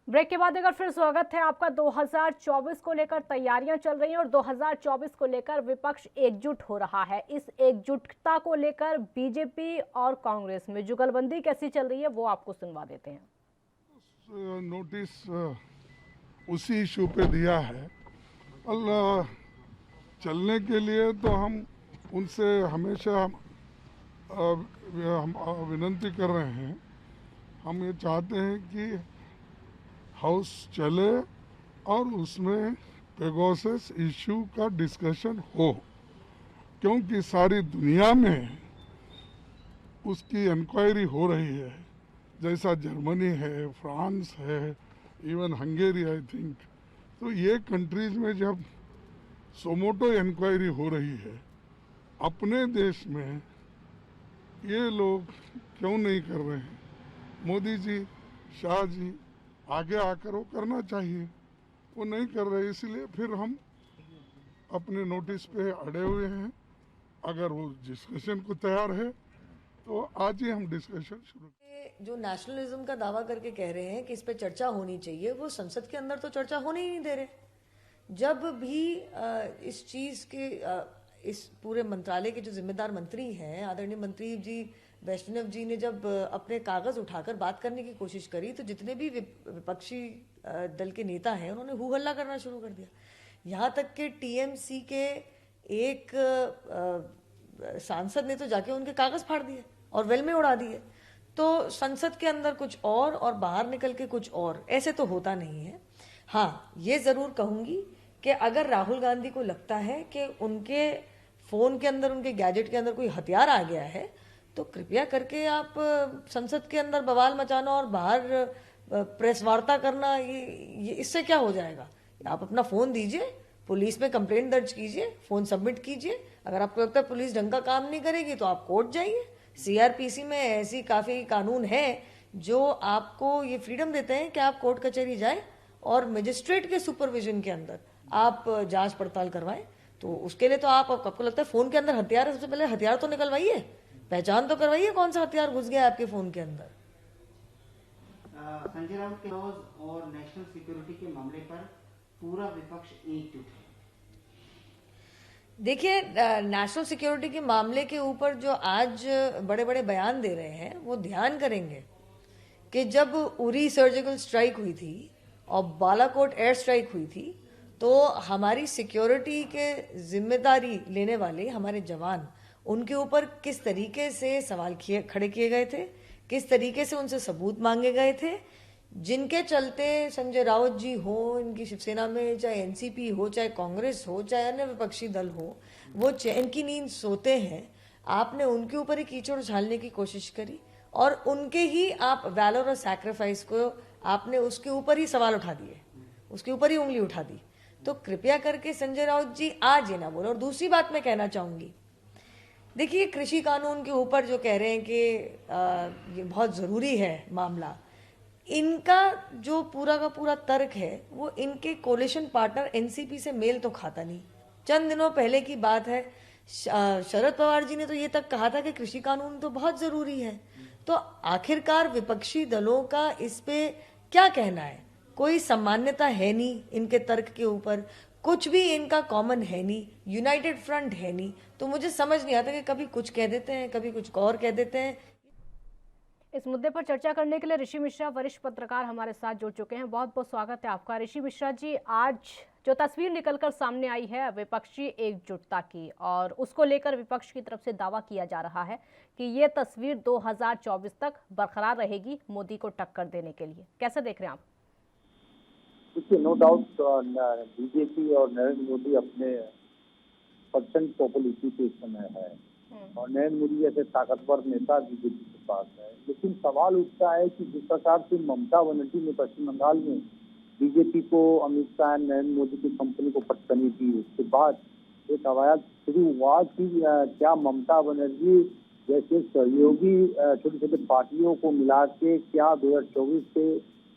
ब्रेक के बाद एक बार फिर स्वागत है आपका। 2024 को लेकर तैयारियां चल रही हैं और 2024 को लेकर विपक्ष एकजुट हो रहा है। इस एकजुटता को लेकर बीजेपी और कांग्रेस में जुगलबंदी कैसी चल रही है वो आपको सुनवा देते हैं। नोटिस उसी इशू पे दिया है और चलने के लिए तो हम उनसे हमेशा हम विनती कर रहे हैं। हम ये चाहते हैं कि हाउस चले और उसमें पेगासस इशू का डिस्कशन हो, क्योंकि सारी दुनिया में उसकी इंक्वायरी हो रही है। जैसा जर्मनी है, फ्रांस है, इवन हंगेरी आई थिंक। तो ये कंट्रीज में जब सोमोटो इंक्वायरी हो रही है, अपने देश में ये लोग क्यों नहीं कर रहे हैं? मोदी जी, शाह जी आगे आकर वो करना चाहिए, वो नहीं कर रहे, इसलिए फिर हम अपने नोटिस पे अड़े हुए हैं। अगर वो डिस्कशन को तैयार है तो आज ही हम डिस्कशन शुरू। जो नेशनलिज्म का दावा करके कह रहे हैं कि इस पे चर्चा होनी चाहिए, वो संसद के अंदर तो चर्चा होने ही नहीं दे रहे। जब भी इस चीज के इस पूरे मंत्रालय के जो जिम्मेदार मंत्री हैं, आदरणीय मंत्री जी वैष्णव जी ने जब अपने कागज उठाकर बात करने की कोशिश करी, तो जितने भी विपक्षी दल के नेता हैं उन्होंने हू हल्ला करना शुरू कर दिया। यहाँ तक कि टीएमसी के एक सांसद ने तो जाके उनके कागज फाड़ दिए और वेल में उड़ा दिए। तो संसद के अंदर कुछ और बाहर निकल के कुछ और, ऐसे तो होता नहीं है। हाँ, ये जरूर कहूंगी कि अगर राहुल गांधी को लगता है कि उनके फोन के अंदर, उनके गैजेट के अंदर कोई हथियार आ गया है, तो कृपया करके आप संसद के अंदर बवाल मचाना और बाहर प्रेस वार्ता करना, ये इससे क्या हो जाएगा? आप अपना फोन दीजिए, पुलिस में कंप्लेंट दर्ज कीजिए, फोन सबमिट कीजिए। अगर आपको लगता है पुलिस ढंग का काम नहीं करेगी तो आप कोर्ट जाइए। सीआरपीसी में ऐसी काफी कानून है जो आपको ये फ्रीडम देते हैं कि आप कोर्ट कचहरी जाए और मजिस्ट्रेट के सुपरविजन के अंदर आप जांच पड़ताल करवाएं। तो उसके लिए तो आपको लगता है फोन के अंदर हथियार है, सबसे पहले हथियार तो निकलवाइए, पहचान तो करवाइए कौन सा हथियार घुस गया आपके फोन के अंदर। संजय राउत के लॉज और नेशनल सिक्योरिटी के मामले पर पूरा विपक्ष एकजुट है। देखिए, नेशनल सिक्योरिटी के मामले के ऊपर जो आज बड़े बड़े बयान दे रहे हैं, वो ध्यान करेंगे कि जब उरी सर्जिकल स्ट्राइक हुई थी और बालाकोट एयर स्ट्राइक हुई थी, तो हमारी सिक्योरिटी के जिम्मेदारी लेने वाले हमारे जवान, उनके ऊपर किस तरीके से सवाल खड़े किए गए थे, किस तरीके से उनसे सबूत मांगे गए थे, जिनके चलते संजय राउत जी हो, इनकी शिवसेना में चाहे एनसीपी हो, चाहे कांग्रेस हो, चाहे अन्य विपक्षी दल हो, वो चैन की नींद सोते हैं। आपने उनके ऊपर ही कीचड़ उछालने की कोशिश करी और उनके ही आप वैलोर और सैक्रिफाइस को आपने उसके ऊपर ही सवाल उठा दिए, उसके ऊपर ही उंगली उठा दी। तो कृपया करके संजय राउत जी आज ये ना बोले। और दूसरी बात मैं कहना चाहूंगी, देखिए कृषि कानून के ऊपर जो कह रहे हैं कि ये बहुत जरूरी है मामला, इनका जो पूरा का पूरा तर्क है वो इनके कोलिशन पार्टनर एनसीपी से मेल तो खाता नहीं। चंद दिनों पहले की बात है, शरद पवार जी ने तो ये तक कहा था कि कृषि कानून तो बहुत जरूरी है। तो आखिरकार विपक्षी दलों का इस पे क्या कहना है? कोई सामान्यता है नहीं इनके तर्क के ऊपर, कुछ भी इनका कॉमन है नहीं, यूनाइटेड फ्रंट है नहीं। तो मुझे समझ नहीं आता कि कभी कुछ कह देते हैं, कभी कुछ और कह देते हैं। इस मुद्दे पर चर्चा करने के लिए ऋषि मिश्रा वरिष्ठ पत्रकार हमारे साथ जुड़ चुके हैं। बहुत बहुत स्वागत है आपका। ऋषि मिश्रा जी, आज जो तस्वीर निकलकर सामने आई है विपक्षी एकजुटता की, और उसको लेकर विपक्ष की तरफ से दावा किया जा रहा है कि ये तस्वीर 2024 तक बरकरार रहेगी मोदी को टक्कर देने के लिए, कैसे देख रहे हैं आप? देखिए, नो डाउट बीजेपी और नरेंद्र मोदी अपने परसेंट पॉपुलरिटी के समय है और नरेंद्र मोदी जैसे ताकतवर नेता बीजेपी के पास है। लेकिन सवाल उठता है कि जिस प्रकार से ममता बनर्जी ने पश्चिम बंगाल में बीजेपी को, अमित शाह, नरेंद्र मोदी की कंपनी को पटकनी थी, उसके बाद एक अवैध शुरू हुआ कि क्या ममता बनर्जी जैसे सहयोगी छोटी छोटी पार्टियों को मिला के क्या 2024 के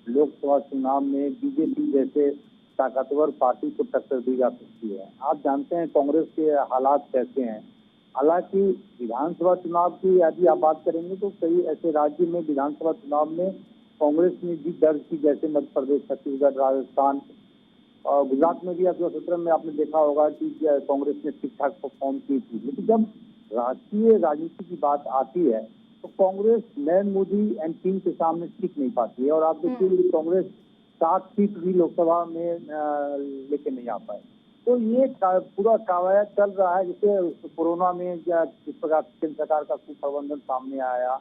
लोकसभा चुनाव में बीजेपी जैसे ताकतवर पार्टी को टक्कर दी जा सकती है। आप जानते हैं कांग्रेस के हालात कैसे हैं। हालांकि विधानसभा चुनाव की यदि आप बात करेंगे तो कई ऐसे राज्य में विधानसभा चुनाव में कांग्रेस ने जीत दर्ज की, जैसे मध्य प्रदेश, छत्तीसगढ़, राजस्थान और गुजरात में भी अब 2017 में आपने देखा होगा कि कांग्रेस ने ठीक ठाक परफॉर्म की थी। लेकिन जब राष्ट्रीय राजनीति की बात आती है तो कांग्रेस नरेंद्र मोदी एंड टीम के सामने टिक नहीं पाती है। और आप देखिए कांग्रेस 7 सीट भी लोकसभा में लेके नहीं आ पाए। तो ये पूरा कावया चल रहा है। जैसे कोरोना में जिस प्रकार केंद्र सरकार का कुप्रबंधन सामने आया,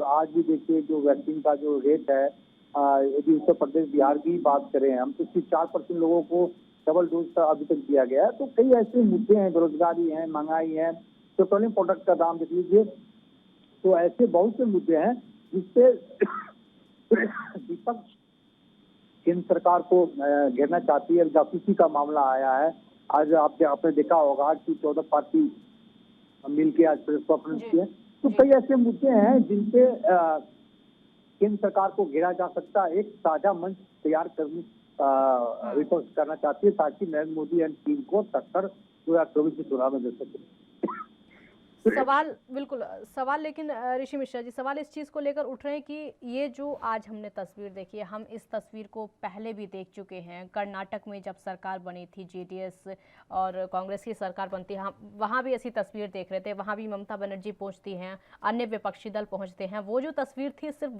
आज भी देखिए जो वैक्सीन का जो रेट है, यदि उत्तर प्रदेश, बिहार की बात करें हम तो 4% लोगों को डबल डोज का अभी तक दिया गया है। तो कई ऐसे मुद्दे हैं, बेरोजगारी है, महंगाई है, पेट्रोलियम प्रोडक्ट का दाम देख लीजिए। तो ऐसे बहुत से मुद्दे हैं जिससे विपक्ष केंद्र सरकार को घेरना चाहती है। जासूसी का मामला आया है। आज आपने देखा होगा कि 14 पार्टी मिलकर आज प्रेस कॉन्फ्रेंस की है। तो कई ऐसे मुद्दे हैं जिनसे केंद्र सरकार को घेरा जा सकता है। एक साझा मंच तैयार करने विपक्ष करना चाहती है ताकि नरेंद्र मोदी एंड टीम को टक्कर 2024 के चुनाव में दे सके। सवाल लेकिन ऋषि मिश्रा जी, सवाल इस चीज़ को लेकर उठ रहे हैं कि ये जो आज हमने तस्वीर देखी है, हम इस तस्वीर को पहले भी देख चुके हैं। कर्नाटक में जब सरकार बनी थी, जेडीएस और कांग्रेस की सरकार बनती है, वहाँ भी ऐसी तस्वीर देख रहे थे। वहाँ भी ममता बनर्जी पहुँचती हैं, अन्य विपक्षी दल पहुँचते हैं। वो जो तस्वीर थी सिर्फ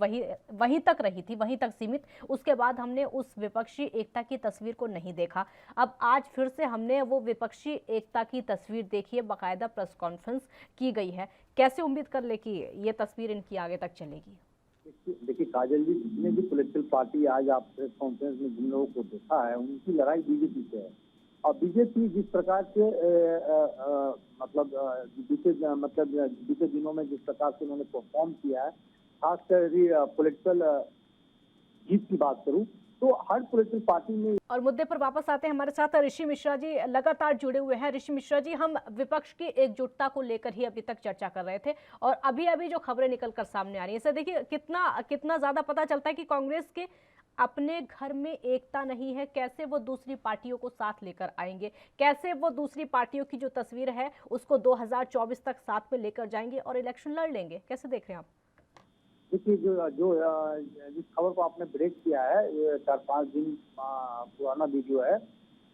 वहीं तक रही थी, वहीं तक सीमित। उसके बाद हमने उस विपक्षी एकता की तस्वीर को नहीं देखा। अब आज फिर से हमने वो विपक्षी एकता की तस्वीर देखी है, बाकायदा प्रेस कॉन्फ्रेंस की गई है। कैसे उम्मीद कर ले कि ये तस्वीर इनकी आगे तक चलेगी? देखिए काजल जी, जितने भी पॉलिटिकल पार्टी आज आप प्रेस कॉन्फ्रेंस में जिन लोगों को देखा है, उनकी लड़ाई बीजेपी से है। और बीजेपी जिस प्रकार से बीते दिनों में जिस प्रकार से उन्होंने परफॉर्म किया है, खासकर पॉलिटिकल जीत की बात करूं तो हर पॉलिटिकल पार्टी में। और मुद्दे पर वापस आते हैं, हमारे साथ ऋषि मिश्रा जी लगातार जुड़े हुए हैं। ऋषि मिश्रा जी, हम विपक्ष की एकजुटता को लेकर ही अभी तक चर्चा कर रहे थे और अभी जो खबरें निकलकर सामने आ रही है, इससे देखिए कितना ज्यादा पता चलता है कि कांग्रेस के अपने घर में एकता नहीं है। कैसे वो दूसरी पार्टियों को साथ लेकर आएंगे, कैसे वो दूसरी पार्टियों की जो तस्वीर है उसको 2024 तक साथ में लेकर जाएंगे और इलेक्शन लड़ लेंगे? कैसे देख रहे हैं आप? देखिए जिस खबर को आपने ब्रेक किया है, ये 4-5 दिन पुराना वीडियो है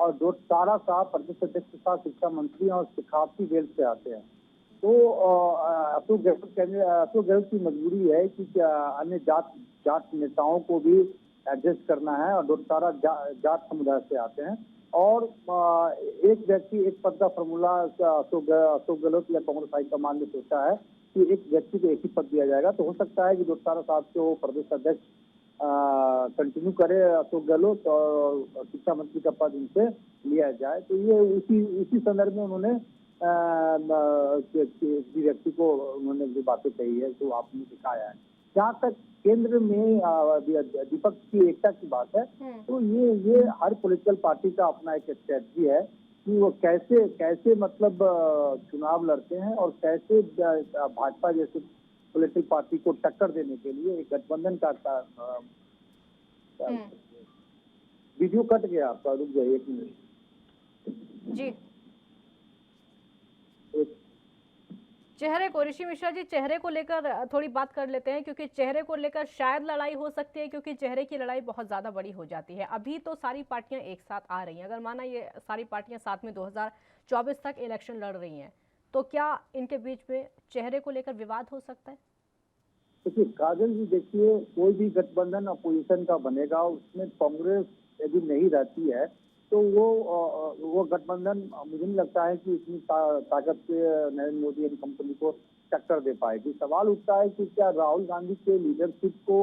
और जो तारा साहब प्रदेश अध्यक्ष के साथ शिक्षा मंत्री और सिखावती जेल से आते हैं। तो अशोक गहलोत की मजबूरी है कि अन्य जाट नेताओं को भी एडजस्ट करना है और डोटारा जाट समुदाय से आते हैं। और एक व्यक्ति एक पद का फॉर्मूला अशोक गहलोत या कांग्रेस हाईकमान ने सोचा है कि एक व्यक्ति को एक ही पद दिया जाएगा। तो हो सकता है कि डोटारा साहब को प्रदेश अध्यक्ष कंटिन्यू करे अशोक गहलोत और शिक्षा मंत्री का पद इनसे लिया जाए। तो ये उसी संदर्भ में उन्होंने किसी व्यक्ति को उन्होंने जो बातें कही है तो आपने दिखाया है। जहाँ तक केंद्र में विपक्ष की एकता की बात है तो ये हर पॉलिटिकल पार्टी का अपना एक स्ट्रेटजी है कि वो कैसे मतलब चुनाव लड़ते हैं और कैसे भाजपा जैसे पॉलिटिकल पार्टी को टक्कर देने के लिए एक गठबंधन का वीडियो कट गया आपका, रुक जाइए 1 मिनट जी। चेहरे को, ऋषि मिश्रा जी, चेहरे को लेकर थोड़ी बात कर लेते हैं, क्योंकि चेहरे को लेकर शायद लड़ाई हो सकती है, क्योंकि चेहरे की लड़ाई बहुत ज्यादा बड़ी हो जाती है। अभी तो सारी पार्टियां एक साथ आ रही हैं, अगर माना ये सारी पार्टियां साथ में 2024 तक इलेक्शन लड़ रही हैं तो क्या इनके बीच में चेहरे को लेकर विवाद हो सकता है? देखिए काजल जी, देखिए कोई भी गठबंधन अपोजिशन का बनेगा, उसमें कांग्रेस यदि नहीं रहती है तो वो गठबंधन मुझे नहीं लगता है कि इतनी ताकत से नरेंद्र मोदी एंड कंपनी को टक्कर दे पाएगी। सवाल उठता है कि क्या राहुल गांधी के लीडरशिप को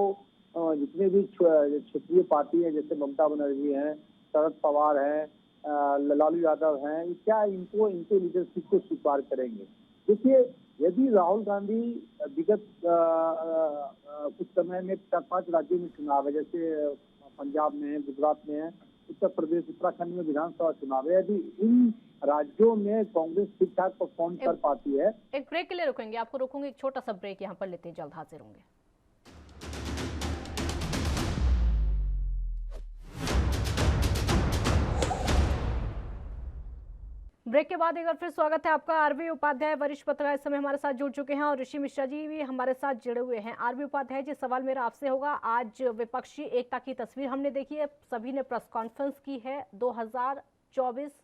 जितने भी क्षेत्रीय पार्टी है, जैसे ममता बनर्जी हैं, शरद पवार हैं, लालू यादव हैं, क्या इनके लीडरशिप को स्वीकार करेंगे? देखिए यदि राहुल गांधी विगत कुछ समय में 4-5 राज्यों में चुनाव है, जैसे पंजाब में है, गुजरात में है, उत्तर प्रदेश उत्तराखंड में विधानसभा चुनाव है। यदि इन राज्यों में कांग्रेस ठीक ठाक परफॉर्म कर पाती है। एक ब्रेक के लिए रुकेंगे, आपको रोकूंगी, एक छोटा सा ब्रेक यहाँ पर लेते हैं, जल्द हाजिर होंगे। ब्रेक के बाद एक बार फिर स्वागत है आपका। आरबी उपाध्याय वरिष्ठ पत्रकार इस समय हमारे साथ जुड़ चुके हैं और ऋषि मिश्रा जी भी हमारे साथ जुड़े हुए हैं। आरबी उपाध्याय जी, सवाल मेरा आपसे होगा, आज विपक्षी एकता की तस्वीर हमने देखी है, सभी ने प्रेस कॉन्फ्रेंस की है, 2024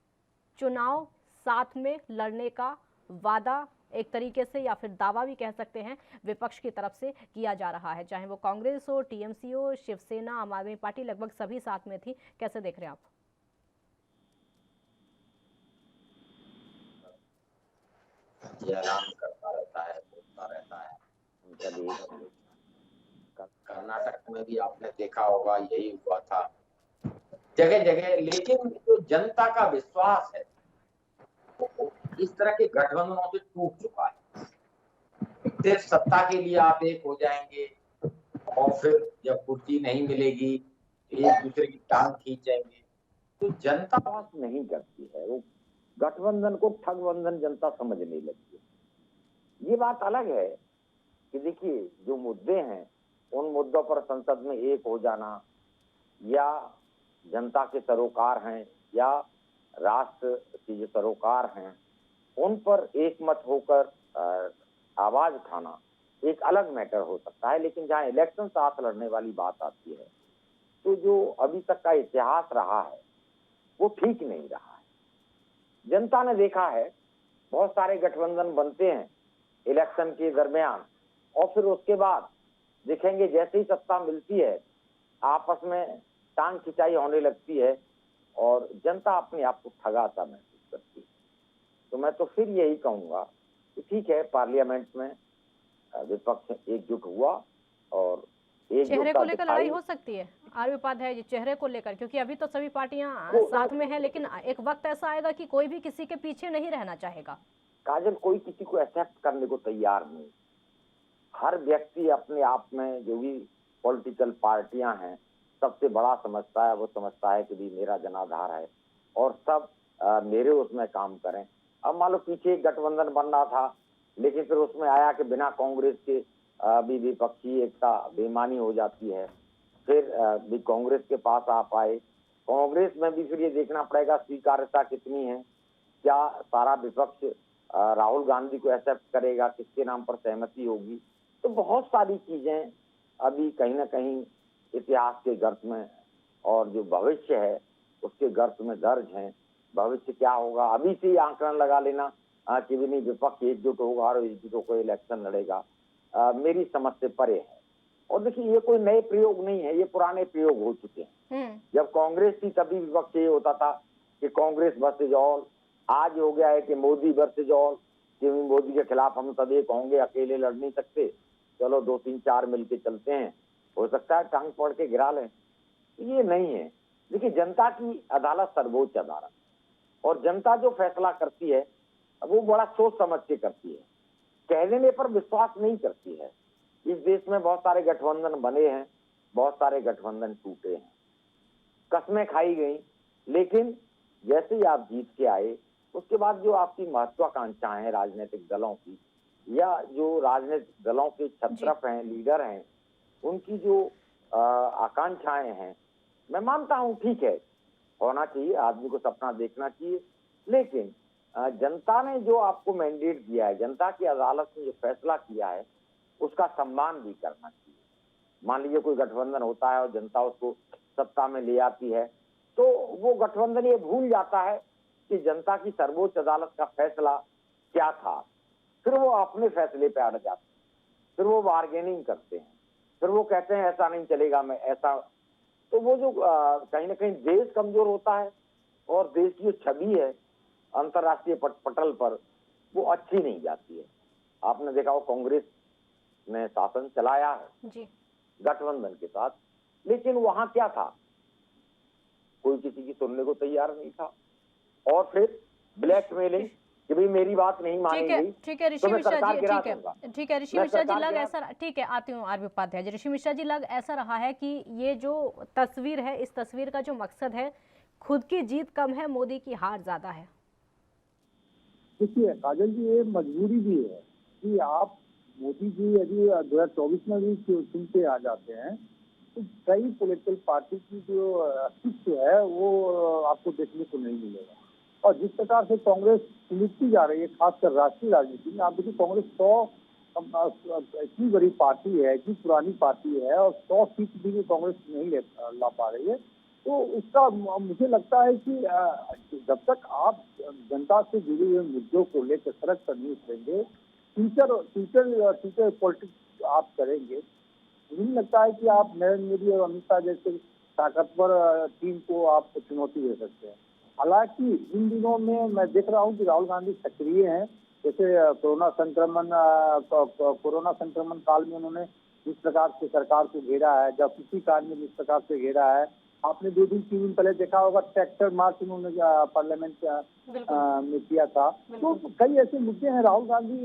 चुनाव साथ में लड़ने का वादा एक तरीके से या फिर दावा भी कह सकते हैं विपक्ष की तरफ से किया जा रहा है, चाहे वो कांग्रेस हो, टीएमसी हो, शिवसेना, आम आदमी पार्टी, लगभग सभी साथ में थी। कैसे देख रहे हैं आप? ये ऐलान करता रहता है, बोलता रहता है, उनका भी कर्नाटक में भी आपने देखा होगा यही हुआ था जगह जगह। लेकिन जो जनता का विश्वास है वो इस तरह के गठबंधनों से टूट चुका है। सिर्फ सत्ता के लिए आप एक हो जाएंगे और फिर जब कुर्सी नहीं मिलेगी एक दूसरे की टांग खींचेंगे, तो जनता विश्वास नहीं करती है। वो गठबंधन को ठगबंधन जनता समझने लगी है। ये बात अलग है कि देखिए जो मुद्दे हैं उन मुद्दों पर संसद में एक हो जाना या जनता के सरोकार हैं या राष्ट्र के जो सरोकार हैं उन पर एक मत होकर आवाज उठाना एक अलग मैटर हो सकता है। लेकिन जहां इलेक्शन साथ लड़ने वाली बात आती है तो जो अभी तक का इतिहास रहा है वो ठीक नहीं रहा है। जनता ने देखा है बहुत सारे गठबंधन बनते हैं इलेक्शन के दरमियान और फिर उसके बाद देखेंगे जैसे ही सत्ता मिलती है आपस में टांग खिंचाई होने लगती है और जनता अपने आप को ठगाता महसूस करती है। तो मैं तो फिर यही कहूंगा कि ठीक है, पार्लियामेंट में विपक्ष एकजुट हुआ और चेहरे को लेकर लड़ाई हो सकती है आरबी उपाध्याय जी, चेहरे को लेकर, क्योंकि अभी तो सभी पार्टियां साथ में हैं, लेकिन एक वक्त ऐसा आएगा कि कोई भी किसी के पीछे नहीं रहना चाहेगा। काजल, कोई किसी को एक्सेप्ट करने को तैयार नहीं। हर व्यक्ति अपने आप में जो भी पॉलिटिकल पार्टियां हैं सबसे बड़ा समझता है, वो समझता है कि भी मेरा जनाधार है और सब मेरे उसमें काम करें। अब मान लो पीछे एक गठबंधन बन रहा था लेकिन फिर उसमें आया कि बिना कांग्रेस के भी विपक्षी एकता बेईमानी हो जाती है, फिर भी कांग्रेस के पास आ पाए। कांग्रेस में भी फिर ये देखना पड़ेगा स्वीकार्यता कितनी है, क्या सारा विपक्ष राहुल गांधी को एक्सेप्ट करेगा, किसके नाम पर सहमति होगी। तो बहुत सारी चीजें अभी कहीं ना कहीं इतिहास के गर्त में और जो भविष्य है उसके गर्त में दर्ज हैं। भविष्य क्या होगा अभी से ही आंकलन लगा लेना कि भी नहीं विपक्ष एकजुट होगा और एकजुट होकर इलेक्शन लड़ेगा, मेरी समझ से परे है। और देखिए ये कोई नए प्रयोग नहीं है, ये पुराने प्रयोग हो चुके हैं। जब कांग्रेस थी तभी विपक्ष ये होता था कि कांग्रेस वर्सेज ऑल। आज हो गया है कि मोदी वर्सेज ऑल, कि मोदी के खिलाफ हम सब एक होंगे, अकेले लड़ नहीं सकते, चलो 2-3-4 मिलके चलते हैं, हो सकता है टांग पकड़ के गिरा लें। ये नहीं है। देखिए जनता की अदालत सर्वोच्च अदालत और जनता जो फैसला करती है वो बड़ा सोच समझ के करती है, कह देने पर विश्वास नहीं करती है। इस देश में बहुत सारे गठबंधन बने हैं, बहुत सारे गठबंधन टूटे हैं, कस्में खाई गई, लेकिन जैसे ही आप जीत के आए उसके बाद जो आपकी महत्वाकांक्षाएं हैं राजनीतिक दलों की या जो राजनीतिक दलों के छत्रप हैं, लीडर हैं, उनकी जो आकांक्षाएं हैं, मैं मानता हूं ठीक है, होना चाहिए, आदमी को सपना देखना चाहिए, लेकिन जनता ने जो आपको मैंडेट दिया है, जनता की अदालत ने जो फैसला किया है उसका सम्मान भी करना चाहिए। मान लीजिए कोई गठबंधन होता है और जनता उसको सत्ता में ले आती है तो वो गठबंधन ये भूल जाता है कि जनता की सर्वोच्च अदालत का फैसला क्या था, फिर वो अपने फैसले पे अड़ जाते हैं, फिर वो बार्गेनिंग करते हैं, फिर वो कहते हैं ऐसा नहीं चलेगा, मैं ऐसा। तो वो जो कहीं ना कहीं देश कमजोर होता है और देश की जो छवि है अंतर्राष्ट्रीय पटल पर वो अच्छी नहीं जाती है। आपने देखा वो कांग्रेस ने शासन चलाया है जी गठबंधन के साथ, लेकिन वहां क्या था, कोई किसी की सुनने को तैयार नहीं था और फिर ब्लैकमेलिंग कि भाई मेरी बात नहीं मानी गई, ठीक है ऋषि तो मैं मिश्रा सरकार जी, गिरा ठीक दूंगा। है, ठीक है ऋषि मैं मिश्रा जी, सरकार लग गिरा- ऐसा, ठीक है आती हूँ आरबी उपाध्याय जी। ऋषि मिश्रा जी, लग ऐसा रहा है कि ये जो तस्वीर है, इस तस्वीर का जो मकसद है, खुद की जीत कम है, मोदी की हार ज्यादा है। देखिए काजल जी, ये मजबूरी भी है कि आप मोदी जी यदि 2024 में भी चुन के आ जाते हैं तो कई पॉलिटिकल पार्टी की जो अस्तित्व है वो आपको देखने को नहीं मिलेगा। और जिस प्रकार से कांग्रेस सिमटती जा रही है, खासकर राष्ट्रीय राजनीति में, आप देखिए कांग्रेस 100 इतनी बड़ी पार्टी है, इतनी पुरानी पार्टी है और 100 सीट भी कांग्रेस नहीं ला पा रही है। तो इसका मुझे लगता है कि जब तक आप जनता से जुड़े हुए मुद्दों को लेकर सड़क पर नहीं उतरेंगे, फ्यूचर पॉलिटिक्स आप करेंगे, मुझे नहीं लगता है कि आप नरेंद्र मोदी और अमित शाह जैसे ताकतवर टीम को आप चुनौती दे सकते हैं। हालांकि इन दिनों में मैं देख रहा हूं कि राहुल गांधी सक्रिय हैं। जैसे कोरोना संक्रमण काल में उन्होंने जिस प्रकार से सरकार को घेरा है, जब किसी काल में जिस प्रकार से घेरा है, आपने 2 दिन 3 दिन पहले देखा होगा ट्रैक्टर मार्च उन्होंने पार्लियामेंट में किया था। तो कई ऐसे मुद्दे हैं, राहुल गांधी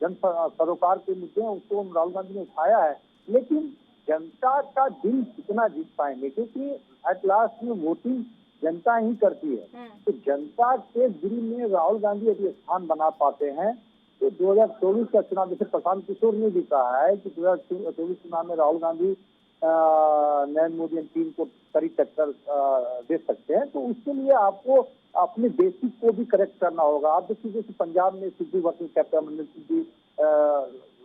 जन सरोकार के मुद्दे हैं, उसको राहुल गांधी ने उठाया है, लेकिन जनता का दिल कितना जीत पाएंगे, क्योंकि एट लास्ट में वोटिंग जनता ही करती है। तो जनता के दिल में राहुल गांधी यदि स्थान बना पाते हैं तो 2024 का चुनाव, जैसे प्रशांत किशोर ने भी कहा है कि 2024 चुनाव में राहुल गांधी नरेंद्र मोदी टीम को कड़ी टक्कर दे सकते हैं। तो उसके लिए आपको अपने बेसिक को भी करेक्ट करना होगा। आप देखिए जैसे पंजाब में सिद्धू वर्सेस कैप्टन अमरिंदर सिंह की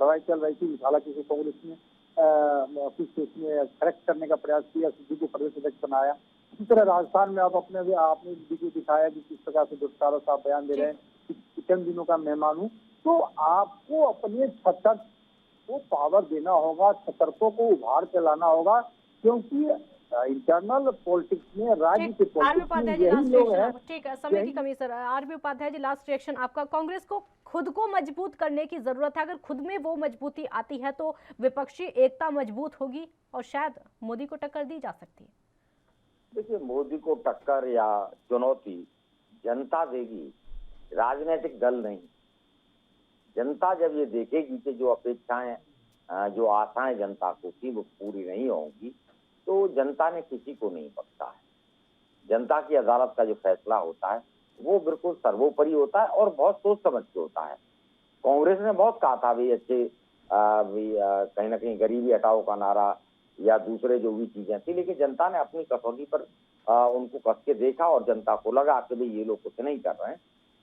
लड़ाई चल रही थी, हालांकि कांग्रेस ने कुछ उसमें करेक्ट करने का प्रयास किया, सिद्धू को प्रदेश अध्यक्ष बनाया। इसी तरह राजस्थान में आप आपने वीडियो दिखाया कि किस प्रकार से डॉक्टर साहब बयान दे रहे हैं कि कितने दिनों का मेहमान हूँ। तो आपको अपने सतर्क को पावर देना होगा, सतर्कों को उभार के लाना होगा, क्योंकि इंटरनल पॉलिटिक्स में, राज्य के पॉलिटिक्स में यही लोग हैं। ठीक है, समय की कमी sir. RB Upadhyay ji, last reaction आपका। कांग्रेस को खुद को मजबूत करने की जरूरत है, अगर खुद में वो मजबूती आती है तो विपक्षी एकता मजबूत होगी और शायद मोदी को टक्कर दी जा सकती है। देखिए, मोदी को टक्कर या चुनौती जनता देगी, राजनीतिक दल नहीं। जनता जब ये देखेगी कि जो अपेक्षाएं, जो आशाएं जनता को थी वो पूरी नहीं होंगी, तो जनता ने किसी को नहीं बख्शा है। जनता की अदालत का जो फैसला होता है वो बिल्कुल सर्वोपरि होता है और बहुत सोच समझ के होता है। कांग्रेस ने बहुत कहा था भाई अच्छे कहीं ना कहीं गरीबी हटाओ का नारा या दूसरे जो भी चीजें थी, लेकिन जनता ने अपनी कसौटी पर उनको कस के देखा और जनता को लगा कि भाई ये लोग कुछ नहीं कर रहे हैं।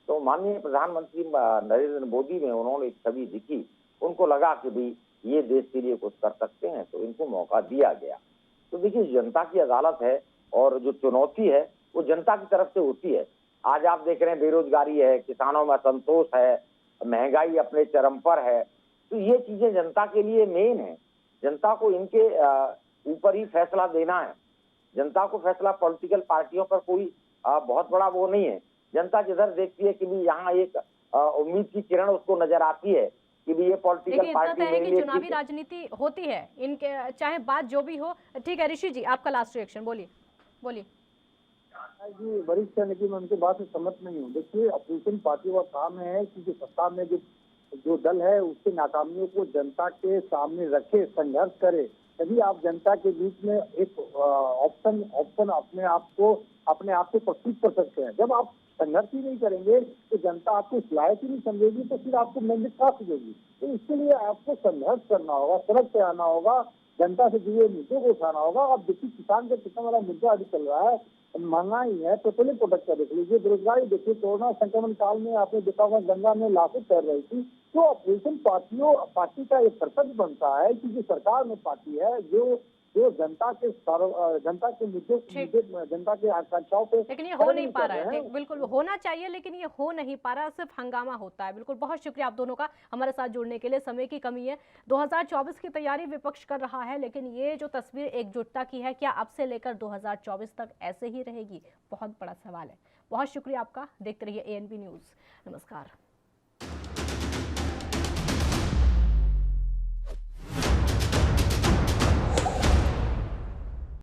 तो माननीय प्रधानमंत्री नरेंद्र मोदी में उन्होंने एक छवि दिखी, उनको लगा कि भाई ये देश के लिए कुछ कर सकते हैं, तो इनको मौका दिया गया। तो देखिए, जनता की अदालत है और जो चुनौती है वो जनता की तरफ से होती है। आज आप देख रहे हैं बेरोजगारी है, किसानों में असंतोष है, महंगाई अपने चरम पर है, तो ये चीजें जनता के लिए मेन है। जनता को इनके ऊपर ही फैसला देना है। जनता को फैसला पॉलिटिकल पार्टियों पर कोई बहुत बड़ा वो नहीं है। जनता जिधर देखती है कि भी यहाँ एक उम्मीद की किरण उसको नजर आती है कि भी ये पॉलिटिकल पार्टी है कि चुनावी राजनीति होती है इनके, चाहे बात जो भी हो। ठीक है ऋषि जी, आपका लास्ट रिएक्शन, बोलिए बोलिए। जी, वरिष्ठ है, लेकिन मैं उनकी बात से सहमत नहीं हूँ। देखिए, अपोजिशन पार्टियों का काम है कि जो सत्ता में जो दल है उसकी नाकामियों को जनता के सामने रखे, संघर्ष करे। यदि आप जनता के बीच में एक ऑप्शन अपने आप को प्रस्तुत कर सकते हैं, जब आप संघर्ष ही नहीं करेंगे तो जनता आपको इस लायक ही नहीं समझेगी, तो फिर आपको मैंडेट कहाँ से देगी। तो इसके लिए आपको संघर्ष करना होगा, सड़क पे आना होगा, जनता से जुड़े मुद्दों को उठाना होगा। अब देखिए, किसान का कितना बड़ा मुद्दा अभी चल रहा है, महंगाई है, पेट्रोलियम प्रोडक्ट का देख लीजिए, बेरोजगारी देखिए, कोरोना संक्रमण काल में आपने देखा होगा गंगा में लाशें तैर रही थी। तो अपोजिशन पार्टी का एक कर्तव्य बनता है कि जो सरकार में पार्टी है जो जनता के मुद्दों, जनता के आकांक्षाओं पे, लेकिन ये हो नहीं पा रहा है। बिल्कुल होना चाहिए लेकिन ये हो नहीं पा रहा, सिर्फ हंगामा होता है। बिल्कुल, बहुत शुक्रिया आप दोनों का हमारे साथ जुड़ने के लिए। समय की कमी है, 2024 की तैयारी विपक्ष कर रहा है, लेकिन ये जो तस्वीर एकजुटता की है, क्या अब से लेकर 2024 तक ऐसे ही रहेगी? बहुत बड़ा सवाल है। बहुत शुक्रिया आपका। देखते रहिए ANP न्यूज़। नमस्कार।